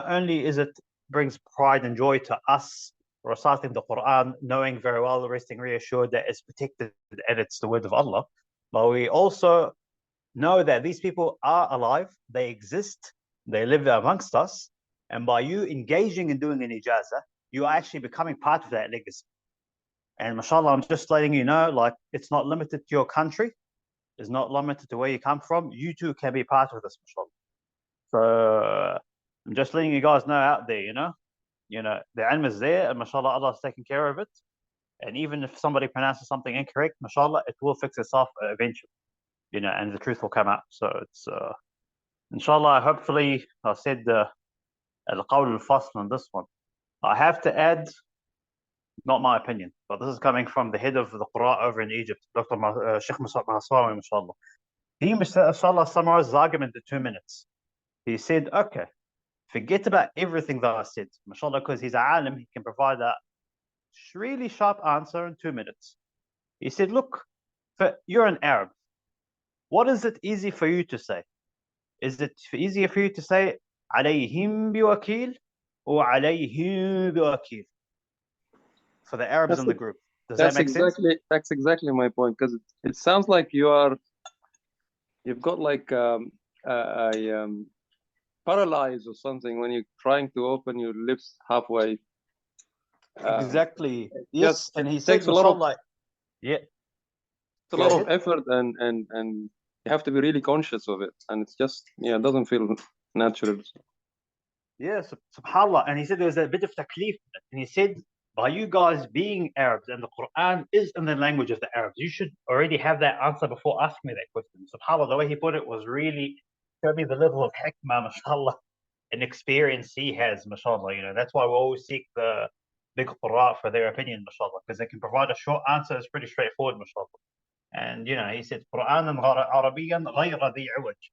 only is it brings pride and joy to us reciting the Quran, knowing very well, resting reassured that it's protected and it's the word of Allah, but we also know that these people are alive, they exist, they live amongst us, and by you engaging in doing an ijazah, you are actually becoming part of that legacy. And mashallah, I'm just letting you know, like, it's not limited to your country, it's not limited to where you come from, you too can be part of this, mashallah. So I'm just letting you guys know out there, the ilm is there, and mashallah, Allah is taking care of it. And even if somebody pronounces something incorrect, mashallah, it will fix itself eventually, and the truth will come out. So it's, inshallah, hopefully, I said al-qawl al-fasl on this one. I have to add Not my opinion, but this is coming from the head of the Qur'an over in Egypt, Dr. Sheikh Maswawi, mashallah. He, mashallah, summarized his argument in 2 minutes. He said, okay, forget about everything that I said, mashallah, because he's a alim, he can provide a really sharp answer in 2 minutes. He said, look, you're an Arab. What is it easy for you to say? Is it easier for you to say عليهم بوكيل or عليهم بوكيل for the Arabs in the group? Does that make sense? That's exactly my point, because it sounds like you've got like paralyzed or something when you're trying to open your lips halfway. Exactly. Yes, and he said, takes a lot of yeah, it's a lot of effort, and you have to be really conscious of it, and it's just it doesn't feel natural. Yeah, subhanallah. And he said there's a bit of taklif, and he said by you guys being Arabs and the Quran is in the language of the Arabs, you should already have that answer before asking me that question. Subhanallah, the way he put it was really showed me the level of hikmah, mashallah, and experience he has, mashallah. That's why we always seek the big qurra for their opinion, mashallah, because they can provide a short answer. It's pretty straightforward, mashallah. And he said Quran and Arabian غير ذي عوج.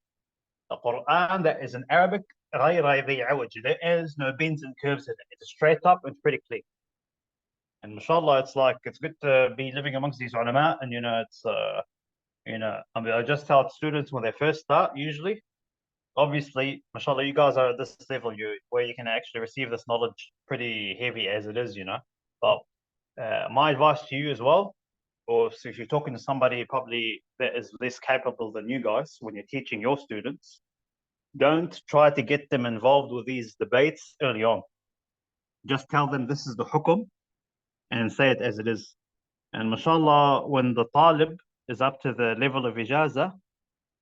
The Quran that is in Arabic غير ذي عوج. There is no bends and curves in it. It's straight up. It's pretty clear. And mashallah, it's good to be living amongst these ulama. And it's I just tell students when they first start, usually, obviously, mashallah, you guys are at this level where you can actually receive this knowledge pretty heavy as it is, But my advice to you as well, or if you're talking to somebody probably that is less capable than you guys when you're teaching your students, don't try to get them involved with these debates early on. Just tell them this is the hukum and say it as it is. And mashallah, when the talib is up to the level of ijaza,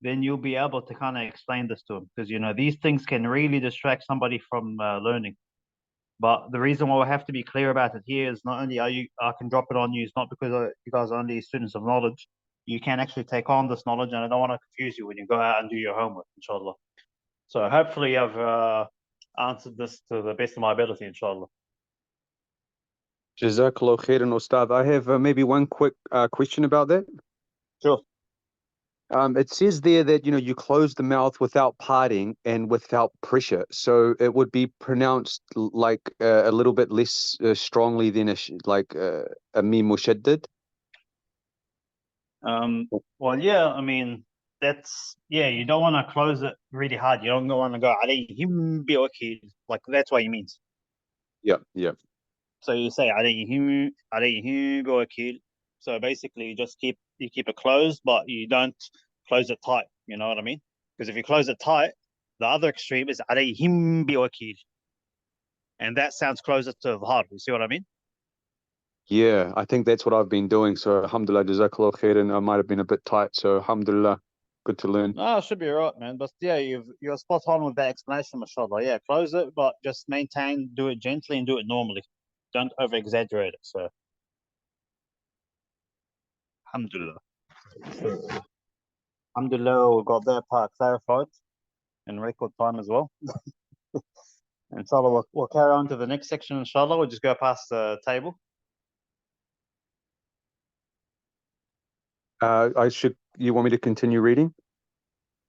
then you'll be able to kind of explain this to them, because these things can really distract somebody from learning. But the reason why we have to be clear about it here is not only I can drop it on you, it's not because you guys are only students of knowledge. You can actually take on this knowledge, and I don't want to confuse you when you go out and do your homework, inshallah. So hopefully I've answered this to the best of my ability, inshallah. Jazakallah khairan, Ustad. I have maybe one quick question about that. Sure. It says there that you close the mouth without parting and without pressure, so it would be pronounced like a little bit less strongly than a mim mushaddad. Well, yeah, I mean you don't want to close it really hard. You don't want to go alayhim biwakil, like that's what he means. Yeah. So you say alayhim biwakil. So basically, you keep it closed, but you don't close it tight. You know what I mean? Because if you close it tight, the other extreme is alayhim biwakil, and that sounds closer to the heart. You see what I mean? Yeah, I think that's what I've been doing. So alhamdulillah, jazakallah khairan. I might have been a bit tight, so alhamdulillah, good to learn. No, it should be right, man. But yeah, you're spot on with that explanation, mashallah. Yeah, close it, but just maintain, do it gently and do it normally. Don't over exaggerate it. So alhamdulillah. Alhamdulillah, we got that part clarified in record time as well. Inshallah, we'll carry on to the next section, inshallah. We'll just go past the table. You want me to continue reading?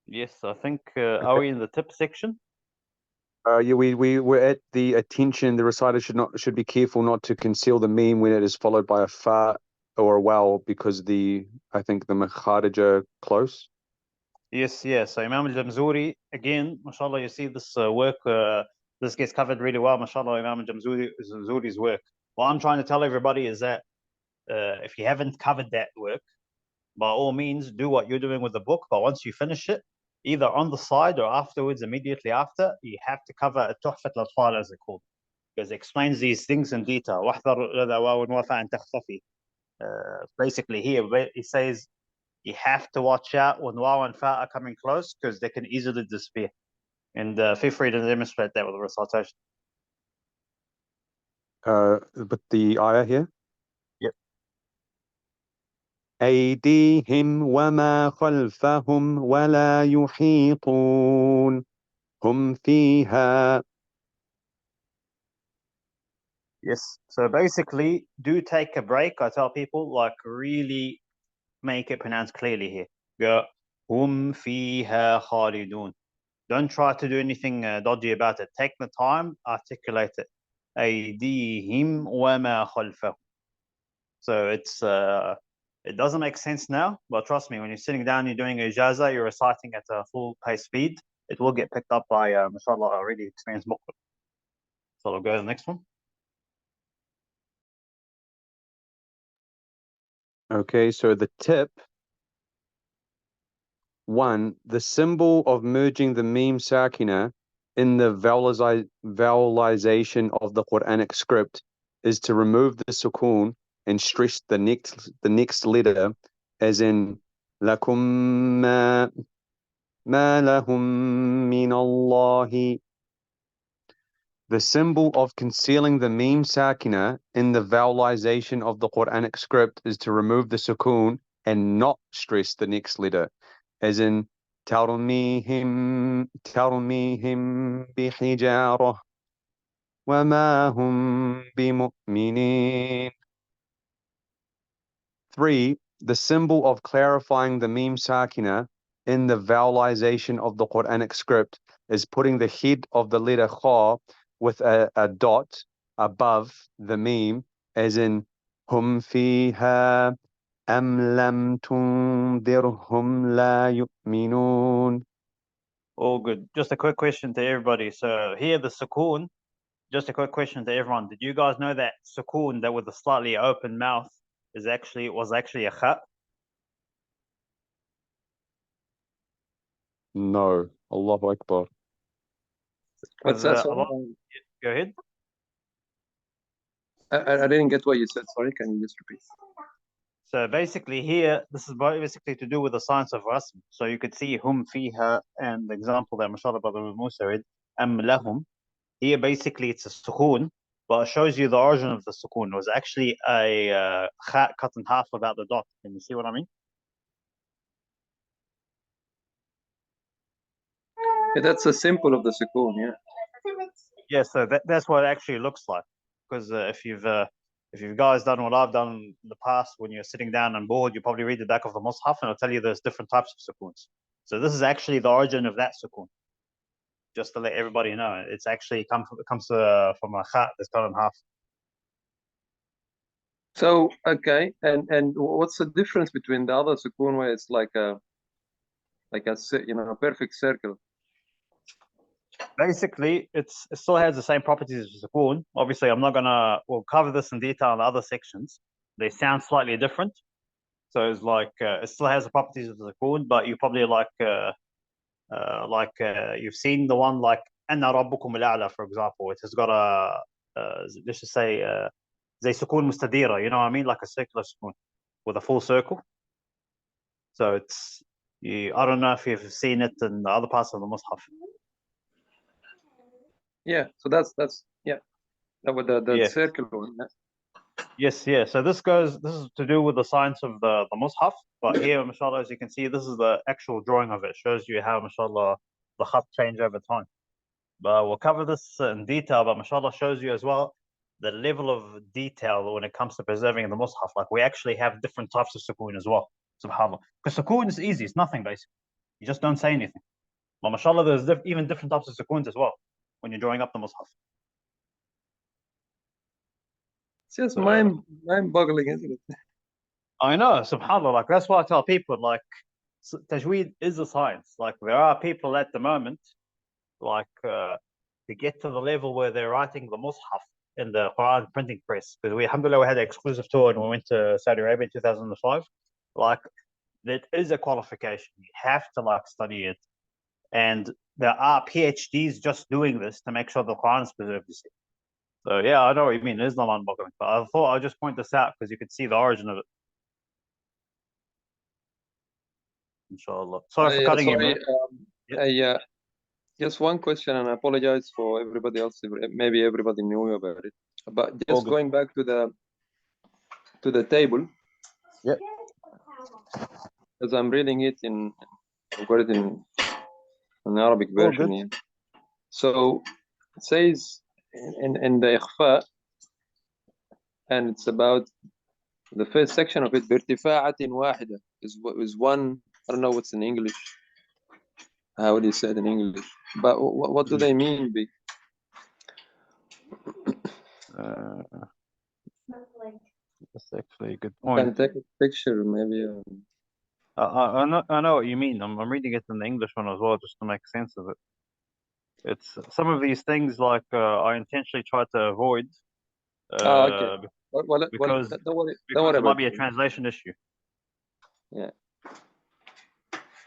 Yes, I think, are we in the tip section? Yeah, we were at the attention. The reciter should be careful not to conceal the meme when it is followed by a fa or a wow, because I think the makharij are close. Yes. So Imam al-Jamzuri, again, mashallah, you see this work, this gets covered really well, mashallah, Imam al-Jamzuri's work. What I'm trying to tell everybody is that if you haven't covered that work, by all means, do what you're doing with the book. But once you finish it, either on the side or afterwards, immediately after, you have to cover a Tuhfat al-Atfal, as it's called, because it explains these things in detail. Basically, here it says you have to watch out when waw and fa are coming close, because they can easily disappear. And feel free to demonstrate that with the recitation. But the ayah here? Yep. أيديهم وما خلفهم ولا يحيطون هم فيها. Yes. So basically, do take a break. I tell people, like, really make it pronounced clearly here. Go, hum fiha khalidun. Don't try to do anything dodgy about it. Take the time, articulate it. أيديهم وما خلفهم. So it doesn't make sense now, but trust me, when you're sitting down, you're doing a ijaza, you're reciting at a full pace speed, it will get picked up by, mashallah, a really experienced muqri. So we'll go to the next one. Okay, so the tip. 1. The symbol of merging the meme sakina in the vowelization of the Quranic script is to remove the sukoon and stress the next letter, as in lakum ma lahum min Allahi. The symbol of concealing the meme sakina in the vowelization of the Quranic script is to remove the sukoon and not stress the next letter, as in ترميهم بحجارة وما هم بمؤمنين. 3. The symbol of clarifying the meme sakina in the vowelization of the Quranic script is putting the head of the letter kha with a dot above the meme, as in hum fiha am lam tundirhum la yu'minun. All good. Just a quick question to everybody. So here, the sukoon, just a quick question to everyone. Did you guys know that sukoon, that with a slightly open mouth, was actually a kha? No. Allahu Akbar. What's that? Go ahead. I didn't get what you said. Sorry, can you just repeat? So basically here, this is basically to do with the science of rasm. So you could see hum fiha, and the example that mashallah brother Musa read, am lahum. Here basically it's a sukoon, but it shows you the origin of the sukoon. It was actually a kha cut in half without the dot. Can you see what I mean? Yeah, that's a symbol of the sukoon, yeah. Yeah, so that's what it actually looks like. Because if you guys done what I've done in the past, when you're sitting down and bored, you probably read the back of the mushaf and it'll tell you there's different types of sukoons. So this is actually the origin of that sukoon. Just to let everybody know, it's actually comes from a kha that's cut in half. So okay, and what's the difference between the other sukoon where it's like a perfect circle? Basically, it still has the same properties as sukoon. Obviously, we'll cover this in detail in the other sections. They sound slightly different. So it's like it still has the properties of the sukoon, but you probably you've seen the one like Anna Rabbukum al-A'la, for example. It has got let's just say زي سكون مستديرة, you know what I mean, like a circular sukoon with a full circle. So I don't know if you've seen it in the other parts of the mushaf. Yeah, so that's yeah, that with the Yeah. circle one. Yes, yeah. So this is to do with the science of the mushaf, but here, mashallah, as you can see, this is the actual drawing of it. It shows you how, mashallah, the khat change over time. But we'll cover this in detail, but mashallah shows you as well the level of detail when it comes to preserving the mushaf. Like, we actually have different types of sukoon as well, subhanAllah. Because sukoon is easy, it's nothing basically. You just don't say anything. But mashallah, there's even different types of sukoons as well when you're drawing up the mushaf. It's just mind-boggling, isn't it? I know, subhanAllah. Like, that's why I tell people, like, Tajweed is a science. Like, there are people at the moment, like, to get to the level where they're writing the mushaf in the Quran printing press. Because alhamdulillah, we had an exclusive tour and we went to Saudi Arabia in 2005. Like, that is a qualification. You have to, like, study it. And there are PhDs just doing this to make sure the Quran is preserved, you see. So, yeah, I know what you mean. It is not mind-boggling. But I thought I'd just point this out because you could see the origin of it. Inshallah. Sorry for cutting you, man. Just one question, and I apologize for everybody else. Maybe everybody knew about it, but just going back to the table. Yeah. As I'm reading it I've got it in an Arabic version here. So it says in the ikhfa, and it's about the first section of it. بارتفاعة واحدة is one. I don't know what's in English. How do you say it in English? But what do they mean? That's actually a good You can point. take a picture, maybe. I know what you mean. I'm reading it in the English one as well, just to make sense of it. It's some of these things like I intentionally try to avoid Okay. Well, because don't worry it about might be a it. translation issue. Yeah.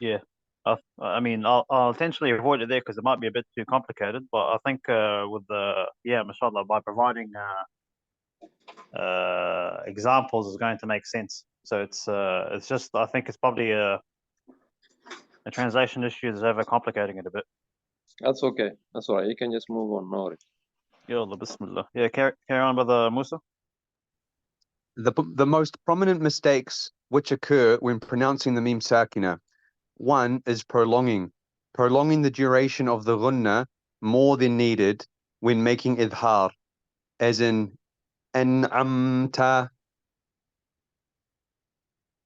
Yeah. I mean, I'll intentionally avoid it there because it might be a bit too complicated. But I think with mashallah, by providing examples is going to make sense. So it's just I think it's probably a translation issue that's overcomplicating it a bit. That's okay. That's all right. You can just move on. No worries. Yalla, bismillah. Yeah, carry on, brother Musa. The most prominent mistakes which occur when pronouncing the mim sakina. One is prolonging the duration of the gunna more than needed when making idhar, as in an'amta.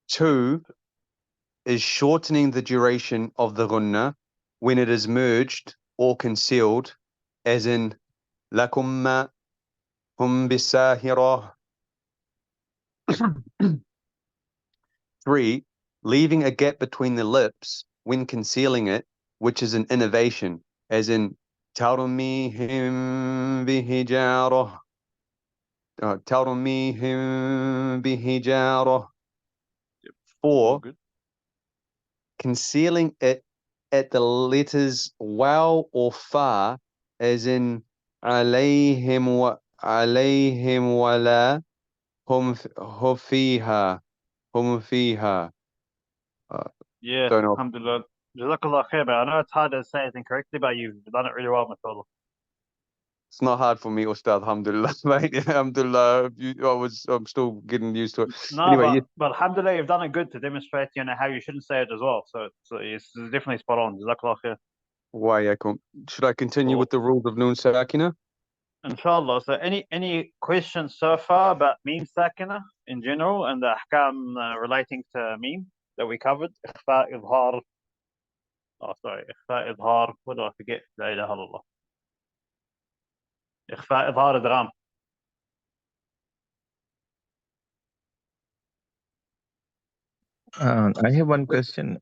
Two is shortening the duration of the gunna when it is merged or concealed, as in lakumma hum bisahira. 3, leaving a gap between the lips when concealing it, which is an innovation, as in tarmihim bihijara. Tarmihim bihijara. 4, concealing it at the letters waw or fa, as in alayhim wala hum fiha. Yeah, Don't know. alhamdulillah. Jazakallah khair, man. I know it's hard to say it incorrectly, but you've done it really well, mashallah. It's not hard for me, Ustad, alhamdulillah, mate. Alhamdulillah, I'm still getting used to it. No, Anyway, but alhamdulillah, you've done it good to demonstrate, how you shouldn't say it as well. So it's definitely spot on. Jazakallah khair. should I continue Cool. with the rules of Noon Sakina? Inshallah. So any questions so far about meme sakina in general and the ahkam relating to meme that we covered? Ikhfa, idhar. Oh, sorry. Ikhfa, idhar. What do I forget? La ilaha illallah. Ikhfa, idhar, idgham. I have one question.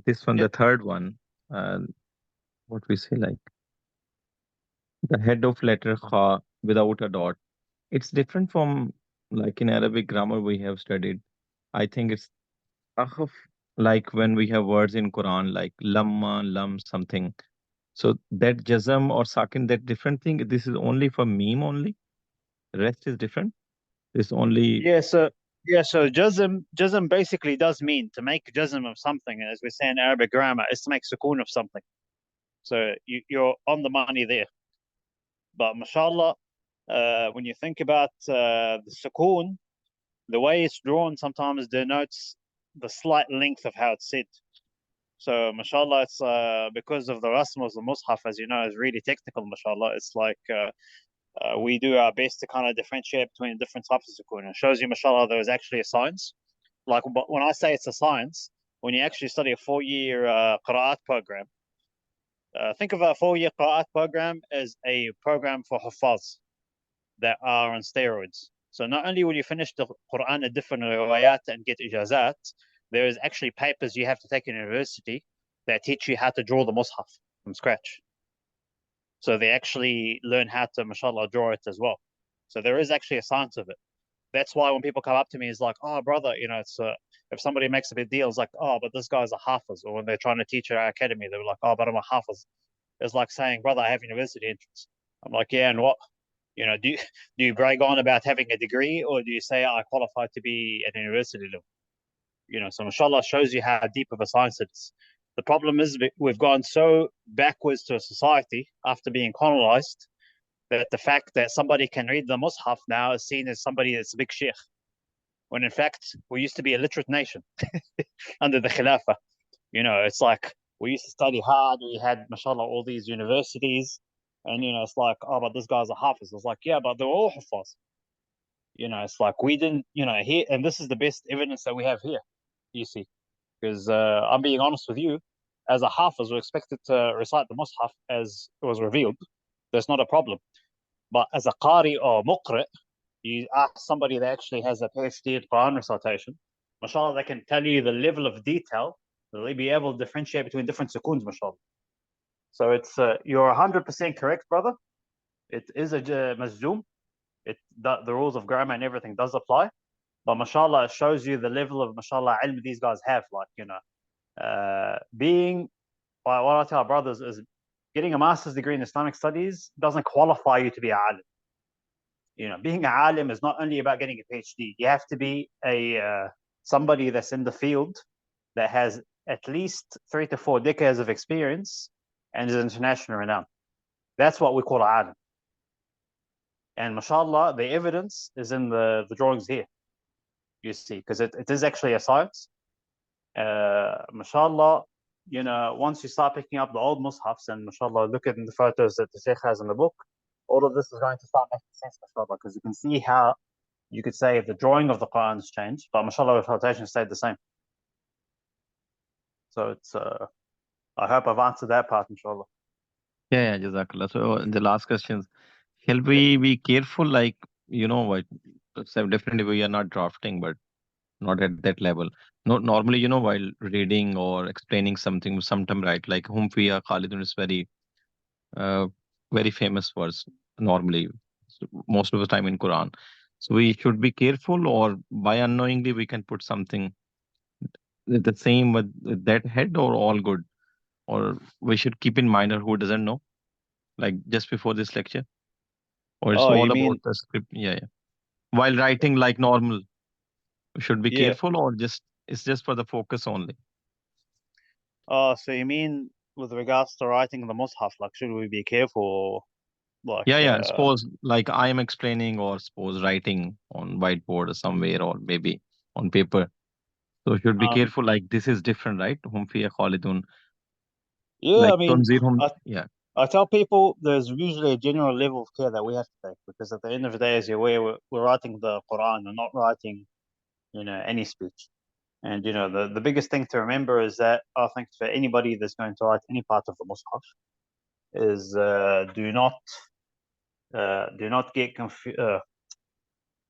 This one, Yeah. the third one. What we say, like the head of letter kha without a dot. It's different from like in Arabic grammar we have studied. I think it's akhaf, like when we have words in Quran like lamma, lam, something. So that jazm or sakin, that different thing. This is only for meme only. Rest is different. It's only So jazm basically does mean to make jazm of something, as we say in Arabic grammar, is to make sukoon of something. So you're on the money there. But mashallah, when you think about the sukoon, the way it's drawn sometimes denotes the slight length of how it's said. So mashallah, it's because of the rasm of the mushaf, as you know, is really technical. Mashallah, it's like we do our best to kind of differentiate between different types of sukoon. It shows you, mashallah, there is actually a science. Like when I say it's a science, when you actually study a 4-year qira'at program, think of a 4-year qira'at program as a program for huffaz that are on steroids. So not only will you finish the Quran at different riwayat and get ijazat, there is actually papers you have to take in university that teach you how to draw the mushaf from scratch. So they actually learn how to, mashallah, draw it as well. So there is actually a science of it. That's why when people come up to me, it's like, oh, brother, it's if somebody makes a big deal, it's like, oh, but this guy's a hafiz. Or when they're trying to teach at our academy, they're like, oh, but I'm a hafiz. It's like saying, brother, I have university entrance. I'm like, yeah, and what? Do you brag on about having a degree, or do you say I qualify to be at university level? So mashallah shows you how deep of a science it is. The problem is we've gone so backwards to a society after being colonized that the fact that somebody can read the mushaf now is seen as somebody that's a big sheikh, when in fact we used to be a literate nation under the khilafah. It's like we used to study hard. We had, mashallah, all these universities. And, it's like, oh, but this guy's a hafiz. It's like, yeah, but they're all hafaz. It's like we didn't, here, and this is the best evidence that we have here, you see, because I'm being honest with you, as a hafiz, we're expected to recite the Mus'haf as it was revealed. That's not a problem. But as a qari or muqri, you ask somebody that actually has a PhD in Quran recitation, mashallah, they can tell you the level of detail, they'll be able to differentiate between different sukoons, mashallah. So it's you're 100% correct, brother. It is a mazzoom. The rules of grammar and everything does apply, but mashallah, it shows you the level of mashallah ilm these guys have. Like being, what I tell our brothers is, getting a master's degree in Islamic studies doesn't qualify you to be a alim. Being a alim is not only about getting a PhD. You have to be a somebody that's in the field that has at least 3 to 4 decades of experience and is international renowned. That's what we call a alim. And mashallah, the evidence is in the drawings here, you see, because it is actually a science. Mashallah, once you start picking up the old mushafs and mashallah, look at the photos that the Sheikh has in the book, all of this is going to start making sense, mashallah, because you can see how you could say the drawing of the Quran has changed, but mashallah, the recitation stayed the same. So it's, I hope I've answered that part, inshallah. Yeah, Jazakallah. So the last questions, shall we be careful, like, what? So definitely we are not drafting, but not at that level. No, normally, while reading or explaining something, sometime, right, like hum fiya khalidun is uh, very famous verse normally, most of the time in Quran. So we should be careful, or by unknowingly we can put something the same with that head, or all good, or we should keep in mind, or who doesn't know, like just before this lecture, or it's Oh, all you about mean, the script. Yeah, yeah. While writing like normal, we should be yeah. careful, or just it's just for the focus only. Oh, so you mean with regards to writing the mushaf, like, should we be careful? Like, Yeah, yeah. Suppose like I am explaining, or suppose writing on whiteboard or somewhere, or maybe on paper. So should be careful. Like this is different, right? Hum fiya khalidun. yeah, Like I mean, tunzirhum. Yeah. I tell people there's usually a general level of care that we have to take, because at the end of the day, as you're aware, we're writing the Quran and not writing, any speech. And the biggest thing to remember is that, I think, for anybody that's going to write any part of the Mus'haf is do not get confused.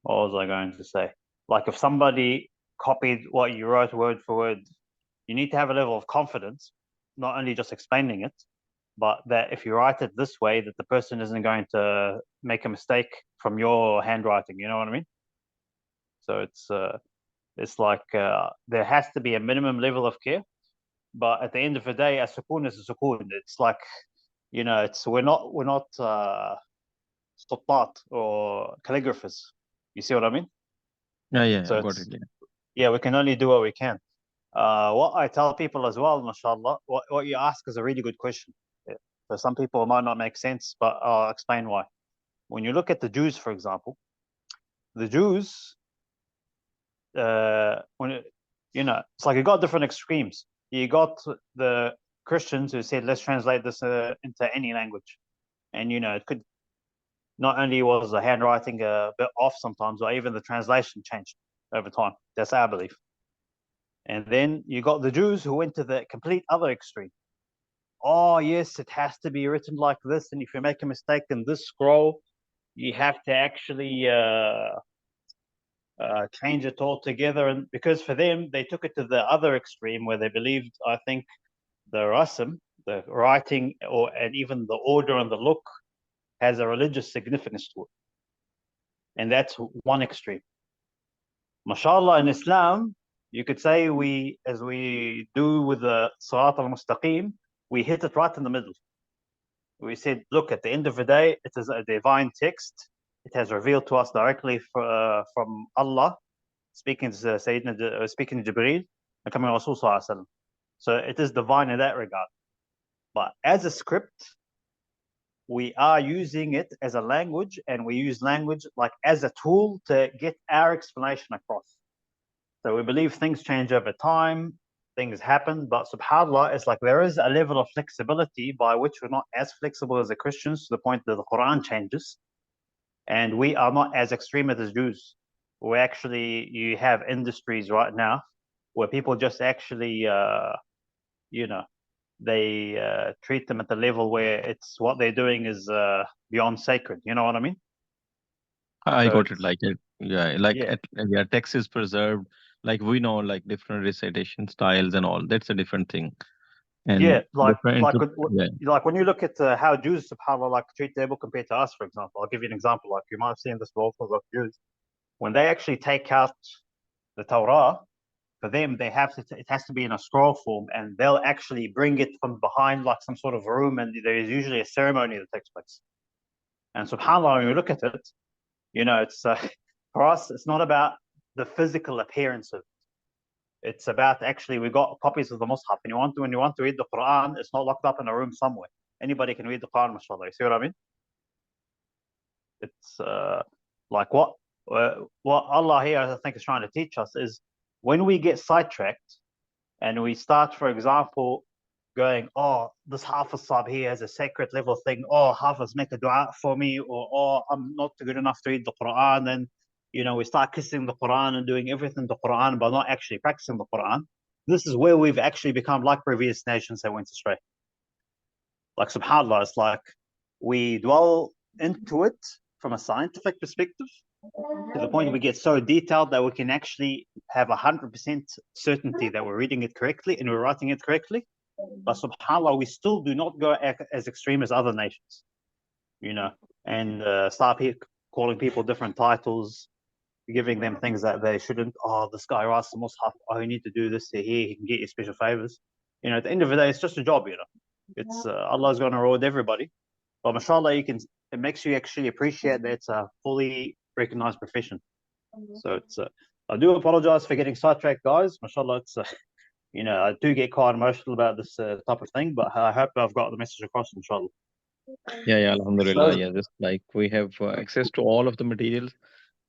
What was I going to say? Like, if somebody copied what you wrote word for word, you need to have a level of confidence, not only just explaining it, but that if you write it this way, that the person isn't going to make a mistake from your handwriting. You know what I mean? So it's like there has to be a minimum level of care, but at the end of the day, a sukoon is a sukoon. It's like, it's we're not stuttat or calligraphers. You see what I mean? Yeah, yeah. So I got it's, it. Yeah. yeah, we can only do what we can. What I tell people as well, mashallah, what you ask is a really good question. Yeah. For some people, it might not make sense, but I'll explain why. When you look at the Jews, for example, the Jews, it's like you got different extremes. You got the Christians who said, let's translate this into any language. And, it could, not only was the handwriting a bit off sometimes, but even the translation changed over time. That's our belief. And then you got the Jews who went to the complete other extreme. Oh, yes, it has to be written like this. And if you make a mistake in this scroll, you have to actually change it all together. And because for them, they took it to the other extreme where they believed, I think, the rasm, the writing, and even the order and the look has a religious significance to it. And that's one extreme. MashaAllah, in Islam, you could say as we do with the Sirat al-Mustaqim, we hit it right in the middle. We said, look, at the end of the day, it is a divine text. It has revealed to us directly from Allah, speaking to Sayyidina, speaking to Jibreel, and coming Rasul Sallallahu Alaihi Wasallam. So it is divine in that regard. But as a script, we are using it as a language, and we use language like as a tool to get our explanation across. So we believe things change over time, things happen, but subhanAllah, it's like there is a level of flexibility by which we're not as flexible as the Christians, to the point that the Quran changes, and we are not as extreme as the Jews. where actually you have industries right now where people just actually, you know, they treat them at the level where it's what they're doing is beyond sacred. You know what I mean? I So got it. it's, Like it, yeah, like yeah, yeah, text is preserved. Like we know, like different recitation styles and all. That's a different thing. And yeah, different, yeah, like when you look at how Jews, subhanAllah, like treat their book compared to us, for example. I'll give you an example. Like you might have seen this also of Jews. When they actually take out the Torah, for them, they have to, it has to be in a scroll form, and they'll actually bring it from behind like some sort of room, and there is usually a ceremony that takes place. And subhanAllah, when you look at it, you know, it's for us, it's not about the physical appearance of it. It's about actually, we got copies of the Mus'haf, and when you want to read the Quran, it's not locked up in a room somewhere. Anybody can read the Quran, mashallah. You see what I mean? It's like what Allah here, I think, is trying to teach us is when we get sidetracked and we start, for example, going, oh, this Hafiz Sahib here has a sacred level thing. Oh, Hafiz, make a dua for me. Or, oh, I'm not good enough to read the Quran. And, you know, we start kissing the Quran and doing everything the Quran, but not actually practicing the Quran. This is where we've actually become like previous nations that went astray. Like, subhanAllah, it's like we dwell into it from a scientific perspective to the point we get so detailed that we can actually have 100% certainty that we're reading it correctly and we're writing it correctly. But subhanAllah, we still do not go as extreme as other nations, you know, and start calling people different titles, giving them things that they shouldn't. Oh, this guy writes the Mus'haf. Oh, you need to do this here. He can get you special favors. You know, at the end of the day, it's just a job, you know. It's Allah's going to reward everybody. But mashallah, it makes you actually appreciate that it's a fully recognized profession. So it's I do apologize for getting sidetracked, guys. Mashallah, it's you know, I do get quite emotional about this type of thing, but I hope I've got the message across, inshallah. yeah, Alhamdulillah. Yeah, just like we have access to all of the materials.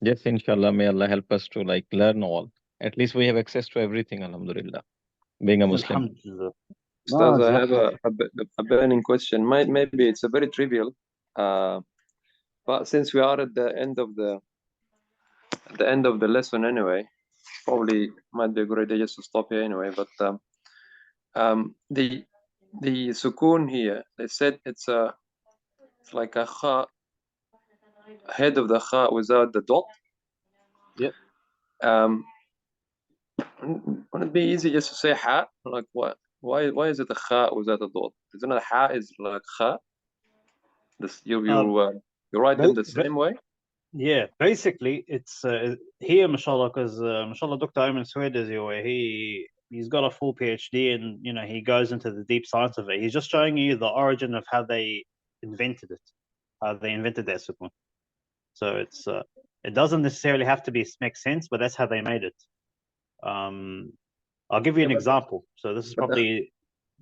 Yes, inshallah, may Allah help us to like learn all. At least we have access to everything, Alhamdulillah. Being a Muslim. Alhamdulillah. Ustaz, I have a burning question. Maybe it's a very trivial, but since we are at the end of the lesson anyway, probably might be a good idea just to stop here anyway. But the sukoon here, they said it's like a kha, head of the kha without the dot. Yep. Wouldn't it be easy just to say ha? Like what? Why is it a kha without a dot? Isn't it ha is like kha? This you write them the same way? Yeah, basically it's here, mashallah, because mashallah, Dr. Ayman Swed is here. He's got a full PhD, and you know he goes into the deep science of it. He's just showing you the origin of how they invented it, how they invented that sukoon. So it's it doesn't necessarily have to make sense, but that's how they made it. I'll give you an example. So this is probably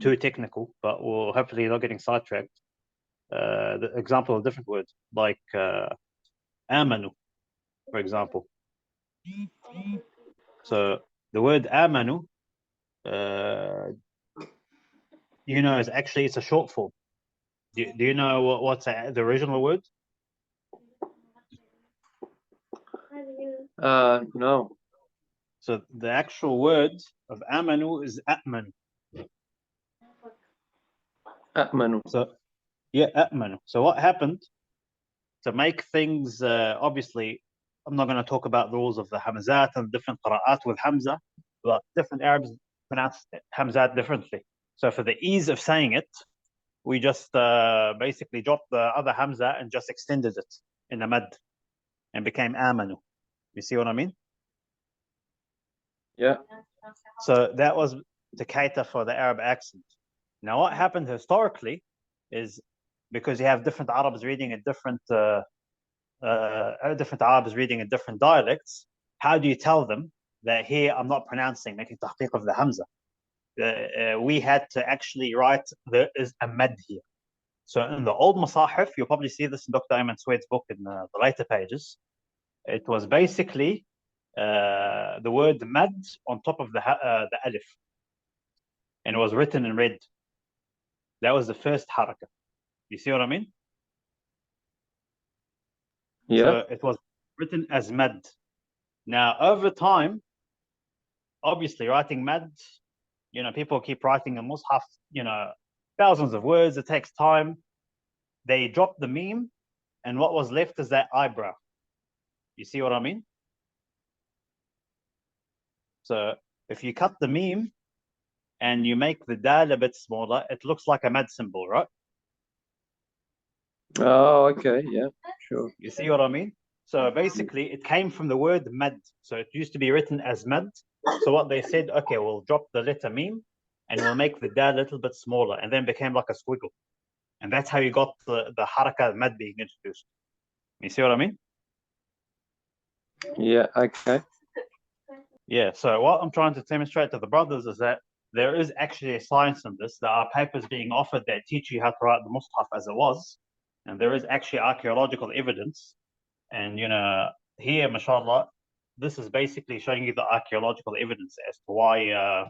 too technical, but we'll hopefully not getting sidetracked. The example of different words like amanu, for example. So the word amanu, you know, is actually it's a short form. Do you know what's the original word? No. So the actual word of amanu is atman. A'manu. So yeah, atmanu. So what happened to make things obviously, I'm not going to talk about the rules of the hamzat and different qira'at with hamza, but different Arabs pronounce hamzat differently. So for the ease of saying it, we just basically dropped the other hamza and just extended it in a mad and became amanu. You see what I mean? Yeah. So that was to cater for the Arab accent. Now, what happened historically is because you have different Arabs reading at different Arabs reading in different dialects, how do you tell them that here I'm not pronouncing, making tahqiq of the hamza? We had to actually write there is a mad here. So in the old Masahif, you'll probably see this in Dr. Ayman Swede's book in the later pages. It was basically the word mad on top of the alif, and it was written in red. That was the first haraka. You see what I mean? Yeah. So it was written as mad. Now, over time, obviously, writing mad, people keep writing a mushaf, thousands of words. It takes time. They drop the meme, and what was left is that eyebrow. You see what I mean? So if you cut the meme and you make the dal a bit smaller, it looks like a mad symbol, right? Oh, okay, yeah, sure. You see what I mean? So basically, it came from the word mad. So it used to be written as mad. So what they said, okay, we'll drop the letter meme and we'll make the dal a little bit smaller, and then became like a squiggle. And that's how you got the haraka mad being introduced. You see what I mean? Yeah, okay. Yeah, so what I'm trying to demonstrate to the brothers is that there is actually a science in this. There are papers being offered that teach you how to write the Mus'haf as it was, and there is actually archaeological evidence. And here, mashallah, this is basically showing you the archaeological evidence as to why,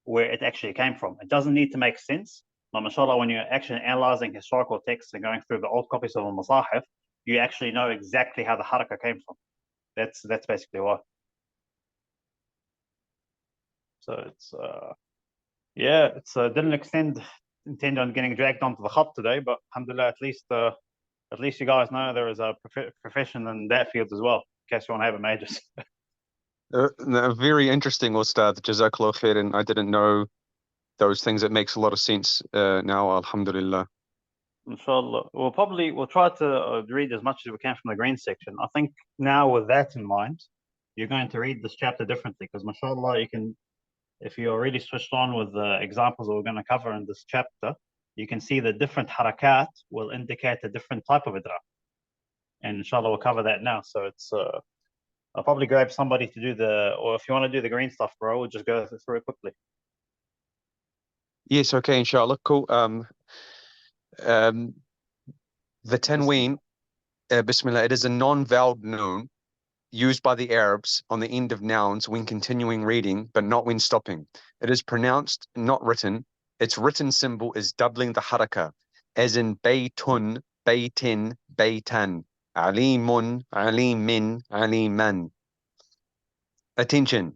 where it actually came from. It doesn't need to make sense, but mashallah, when you're actually analyzing historical texts and going through the old copies of the Masahif, you actually know exactly how the haraka came from. That's basically why. So it's didn't intend on getting dragged onto the khat today, but alhamdulillah, at least you guys know there is a profession in that field as well, in case you want to have a majors. Very interesting, Ustad. Jazakallah khairan. I didn't know those things. It makes a lot of sense now, alhamdulillah. Inshallah. We'll try to read as much as we can from the green section. I think now with that in mind, you're going to read this chapter differently, because mashallah, you can, if you're really switched on with the examples that we're going to cover in this chapter, you can see the different harakat will indicate a different type of idrak. And inshallah, we'll cover that now. So it's, I'll probably grab somebody to do or if you want to do the green stuff, bro, we'll just go through it quickly. Yes, okay, inshallah. Cool. The tanween, bismillah, it is a non-voweled noun used by the Arabs on the end of nouns when continuing reading, but not when stopping. It is pronounced, not written. Its written symbol is doubling the haraka, as in baytun, baytin, baytan, alimun, alimin, aliman. Attention.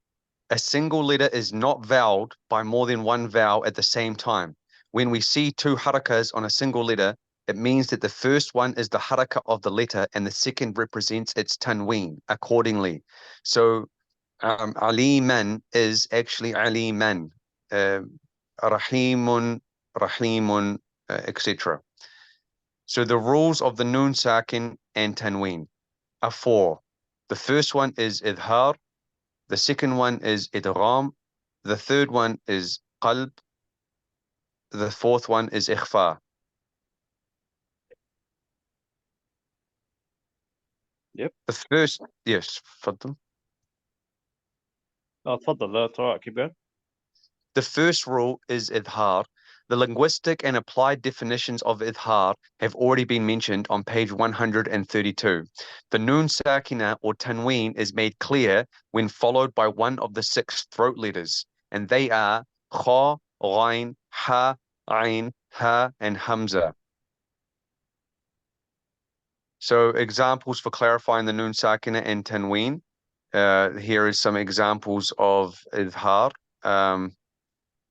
A single letter is not voweled by more than one vowel at the same time. When we see two harakas on a single letter, it means that the first one is the haraka of the letter and the second represents its tanween accordingly. So aliman is actually aliman, rahimun, rahimun, etc. So the rules of the noon sakin and tanween are four. The first one is idhar. The second one is idgham. The third one is qalb. The fourth one is ikhfa. Yep. The first, yes, فضل. Oh, تفضل. That's all right. Keep going. The first rule is idhar. The linguistic and applied definitions of idhar have already been mentioned on page 132. The noon sakina or tanween is made clear when followed by one of the 6 throat letters, and they are kha, ghain, ha, ain, ha, and hamza. So examples for clarifying the noon sakina and tanween. Here is some examples of idhar.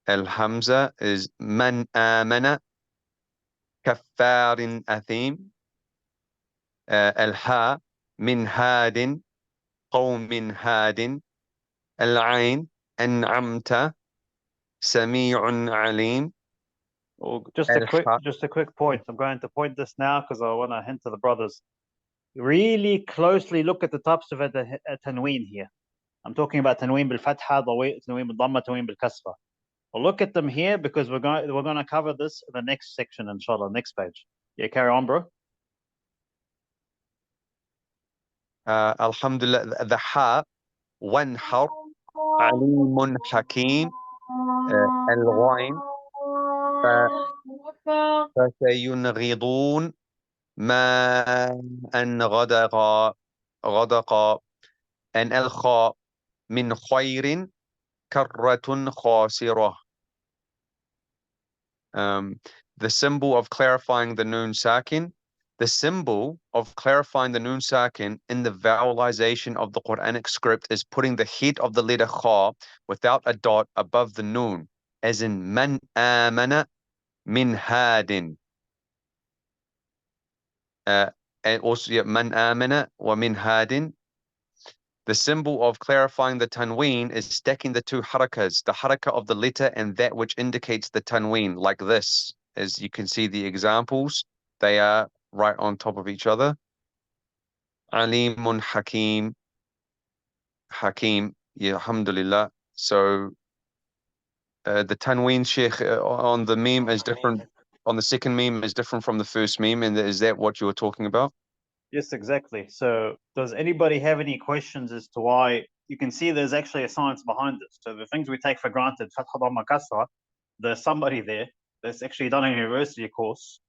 Al-hamza is man amana kaffarin athim. Al-ha min hadin qawmin hadin. Al-ain an'amta sami'un alim. Well, just a quick point. I'm going to point this now because I want to hint to the brothers. Really closely look at the types of tanween here. I'm talking about tanween bil fatha, tanween bil dhamma, tanween bil kasra. Well, look at them here because we're going to cover this in the next section, inshallah, next page. Yeah, carry on, bro. Alhamdulillah, the ha, one harf, alimun hakim, al-ghain, فسينغضون ما أن غدق أن الخاء من خير كرة خاسرة. The symbol of clarifying the noon sakin, The symbol of clarifying the noon sakin in the vowelization of the Quranic script is putting the head of the letter kha without a dot above the noon, as in man amana min hadin. And also man amana wa min hadin. The symbol of clarifying the tanween is stacking the two harakas, the haraka of the letter and that which indicates the tanween, like this. As you can see the examples, they are right on top of each other. Alimun Hakim, Hakim, yeah, alhamdulillah. So the tanween, Sheikh, on the meme is different, on the second meme is different from the first meme, and is that what you were talking about? Yes, exactly. So does anybody have any questions as to why? You can see there's actually a science behind this. So the things we take for granted, Fatha Dhamma Kasra, there's somebody there that's actually done a university course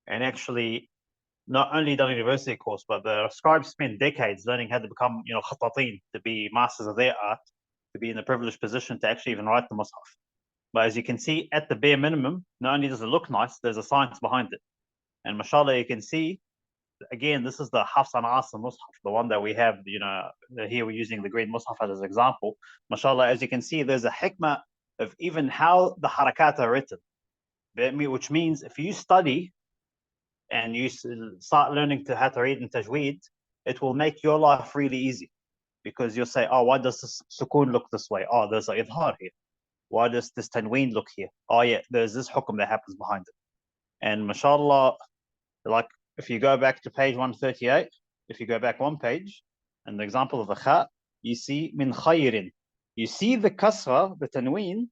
and actually not only done a university course, but the scribes spent decades learning how to become, khatatin, to be masters of their art, to be in the privileged position to actually even write the mushaf. But as you can see, at the bare minimum, not only does it look nice, there's a science behind it. And mashallah, you can see, again, this is the Hafs and Asim mushaf, the one that we have, here we're using the green mushaf as an example. Mashallah, as you can see, there's a hikmah of even how the harakat are written, which means if you study and you start learning how to read in Tajweed, it will make your life really easy, because you'll say, oh, why does this sukoon look this way? Oh, there's an idhar here. Why does this tanween look here? Oh, yeah, there's this hukum that happens behind it. And mashallah, like if you go back to page 138, if you go back one page, and the example of the kha, you see min khayrin. You see the kasra, the tanween.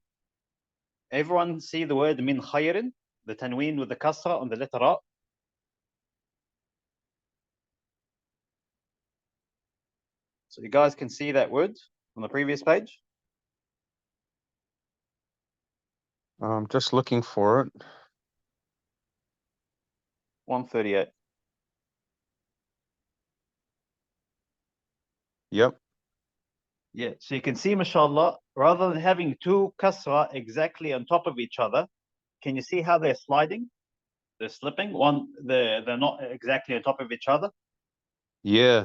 Everyone see the word min khayrin, the tanween with the kasra on the letter ra. So you guys can see that word on the previous page. I'm just looking for it. 138. Yep. Yeah, so you can see, mashallah, rather than having two kasra exactly on top of each other, can you see how they're sliding? They're slipping. They're not exactly on top of each other. Yeah.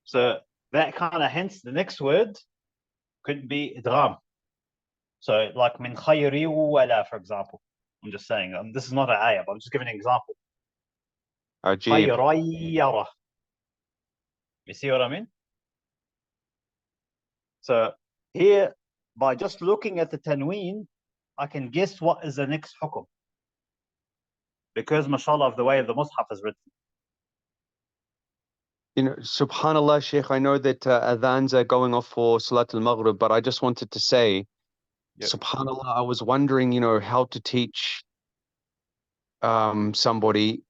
So that kind of, hence the next word could be idgham. So like min khayri wala, for example. I'm just saying, this is not an ayah, but I'm just giving an example. Ajib. Khayrayyara. You see what I mean? So here, by just looking at the tanween, I can guess what is the next hukum, because mashallah of the way the mushaf is written. Subhanallah, Sheikh, I know that adhans are going off for Salat al-Maghrib, but I just wanted to say, Yep. Subhanallah, I was wondering, how to teach somebody,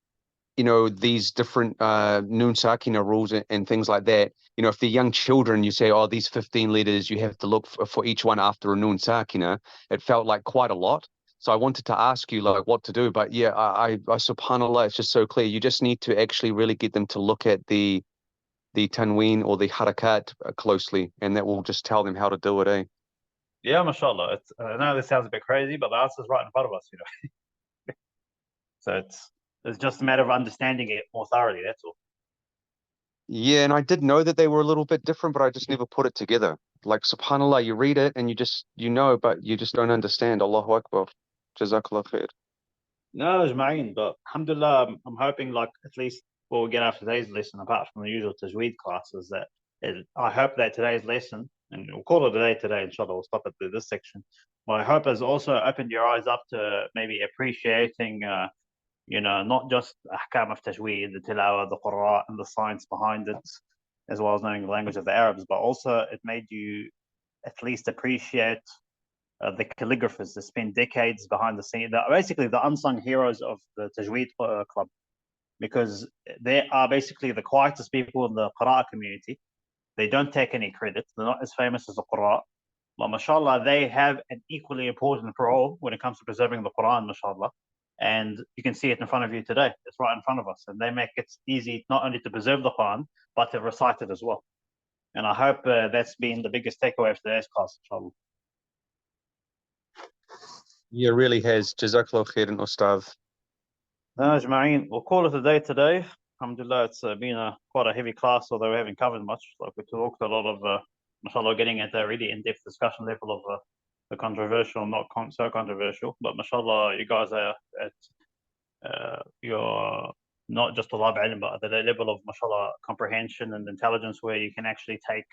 these different noon sakina rules and things like that. If they're young children, you say, oh, these 15 letters, you have to look for each one after a noon sakina. It felt like quite a lot. So I wanted to ask you like what to do, but yeah, I subhanallah, it's just so clear. You just need to actually really get them to look at the tanween or the harakat closely, and that will just tell them how to do it, eh? Yeah, mashallah. I know this sounds a bit crazy, but the answer's right in front of us, So it's just a matter of understanding it more thoroughly. That's all. Yeah, and I did know that they were a little bit different, but I just never put it together. Like subhanallah, you read it and you just but you just don't understand. Allahu Akbar. Jazakallah khair. No, Ajma'in, but alhamdulillah, I'm hoping like at least what we get after today's lesson, apart from the usual Tajweed classes, that I hope that today's lesson, and we'll call it a day today, inshallah, we'll stop at this section. But I hope has also opened your eyes up to maybe appreciating, not just ahkam of Tajweed, the tilawah, the qurra, and the science behind it, as well as knowing the language of the Arabs, but also it made you at least appreciate the calligraphers that spend decades behind the scene. They're basically the unsung heroes of the Tajweed club, because they are basically the quietest people in the Qur'an community. They don't take any credit. They're not as famous as the Qur'an. But mashallah, they have an equally important role when it comes to preserving the Quran, mashallah. And you can see it in front of you today. It's right in front of us. And they make it easy not only to preserve the Quran, but to recite it as well. And I hope that's been the biggest takeaway of today's class, inshallah. Yeah, really has. Jazakallah khairan, Ustaz. Ajma'een, we'll call it a day today. Alhamdulillah, it's been quite a heavy class, although we haven't covered much. Like we talked a lot of, mashallah, getting at a really in-depth discussion level of the controversial, not so controversial. But mashallah, you guys are at your not just a lot of ilm, but at the level of mashallah comprehension and intelligence where you can actually take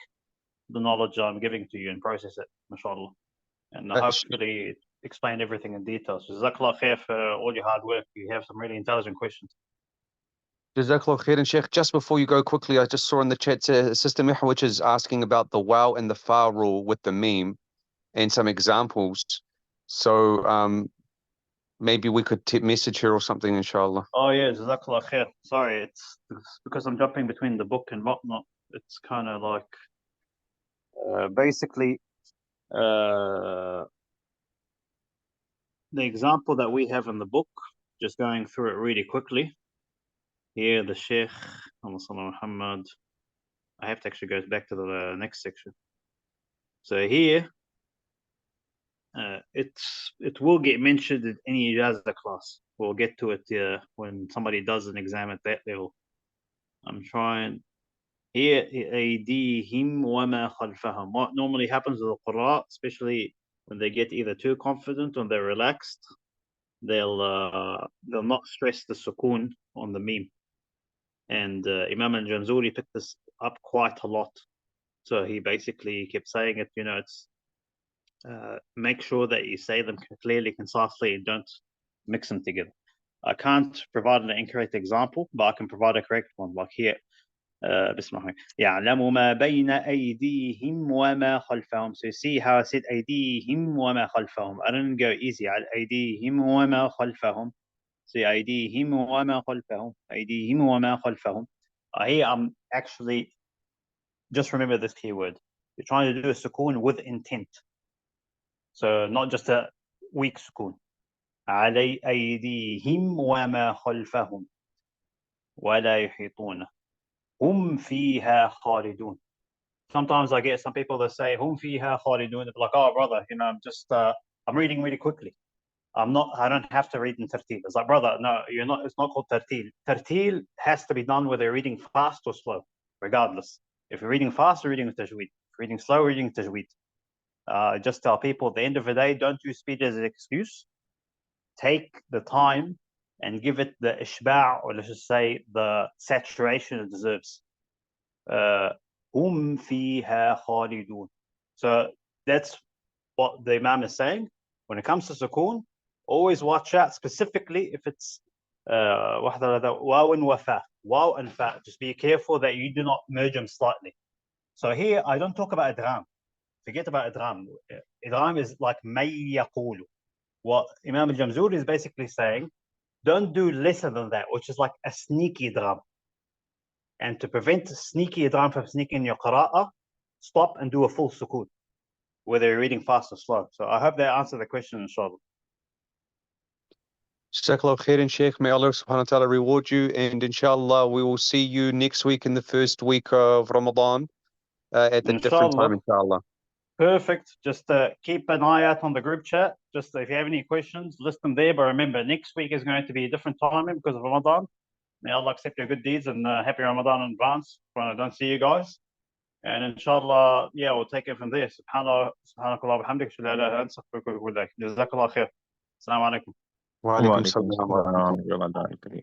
the knowledge I'm giving to you and process it, mashallah. And hopefully explain everything in detail. So Jazakallah khair for all your hard work. You have some really intelligent questions. Jazakallah khairan, Sheikh. Just before you go quickly, I just saw in the chat Sister Miha, which is asking about the wow and the fa rule with the meme and some examples. So maybe we could message her or something, inshallah. Oh yeah, Jazakallah khair. Sorry, it's because I'm jumping between the book and whatnot. It's kind of like basically the example that we have in the book, just going through it really quickly. Here, the Sheikh, Muhammad. I have to actually go back to the next section. So here, it will get mentioned in any Ijaza class. We'll get to it when somebody does an exam at that level. I'm trying. Here, أيديهم وما خلفهم. What normally happens with the Qur'an, especially when they get either too confident or they're relaxed, they'll not stress the sukoon on the meme. And Imam al-Jamzuri picked this up quite a lot. So he basically kept saying it, it's make sure that you say them clearly, concisely, and don't mix them together. I can't provide an incorrect example, but I can provide a correct one, like here. Bismillah. يعلم ما بين أيديهم وما خلفهم. So you see how I said أيديهم وما خلفهم. I didn't go easy على أيديهم وما خلفهم. See أيديهم وما خلفهم. أيديهم وما خلفهم. Here I'm actually, just remember this keyword. You're trying to do a sukoon with intent. So not just a weak sukoon. علي أيديهم وما خلفهم ولا يحيطون هم فيها خالدون. Sometimes I get some people that say هم فيها خالدون. They're like, oh brother, I'm just I'm reading really quickly. I don't have to read in tartil. It's like, brother, no, you're not. It's not called tartil. Tartil has to be done whether you're reading fast or slow, regardless. If you're reading fast, you're reading with tajweed. If you're reading slow, you're reading tajweed. Just tell people at the end of the day, don't use speed as an excuse. Take the time and give it the ishba', or let's just say the saturation it deserves. Hum fiha khalidun. So that's what the Imam is saying. When it comes to sukoon, always watch out, specifically if it's waw and wafa, waw and fa. Just be careful that you do not merge them slightly. So here I don't talk about idgham. Forget about idgham. Idgham is like may yaqulu. What Imam al-Jamzuri is basically saying, don't do lesser than that, which is like a sneaky idgham. And to prevent sneaky idgham from sneaking in your qira'ah, stop and do a full sukoon, whether you're reading fast or slow. So I hope that answered the question, inshallah. Jazakallah khairan, Sheikh. May Allah subhanahu wa ta'ala reward you. And inshallah, we will see you next week in the first week of Ramadan at a different time, inshallah. Perfect. Just keep an eye out on the group chat. Just if you have any questions, list them there. But remember, next week is going to be a different timing because of Ramadan. May Allah accept your good deeds and happy Ramadan in advance when I don't see you guys. And inshallah, yeah, we'll take it from there. Subhanallah, subhanakallah, bihamdik, shalla ilaha illa anta, astaghfiruka wa atubu ilaik. Jazakallah khair. Assalamu alaikum. Wa alaikum salam wa rahmatullahi wa barakatuh.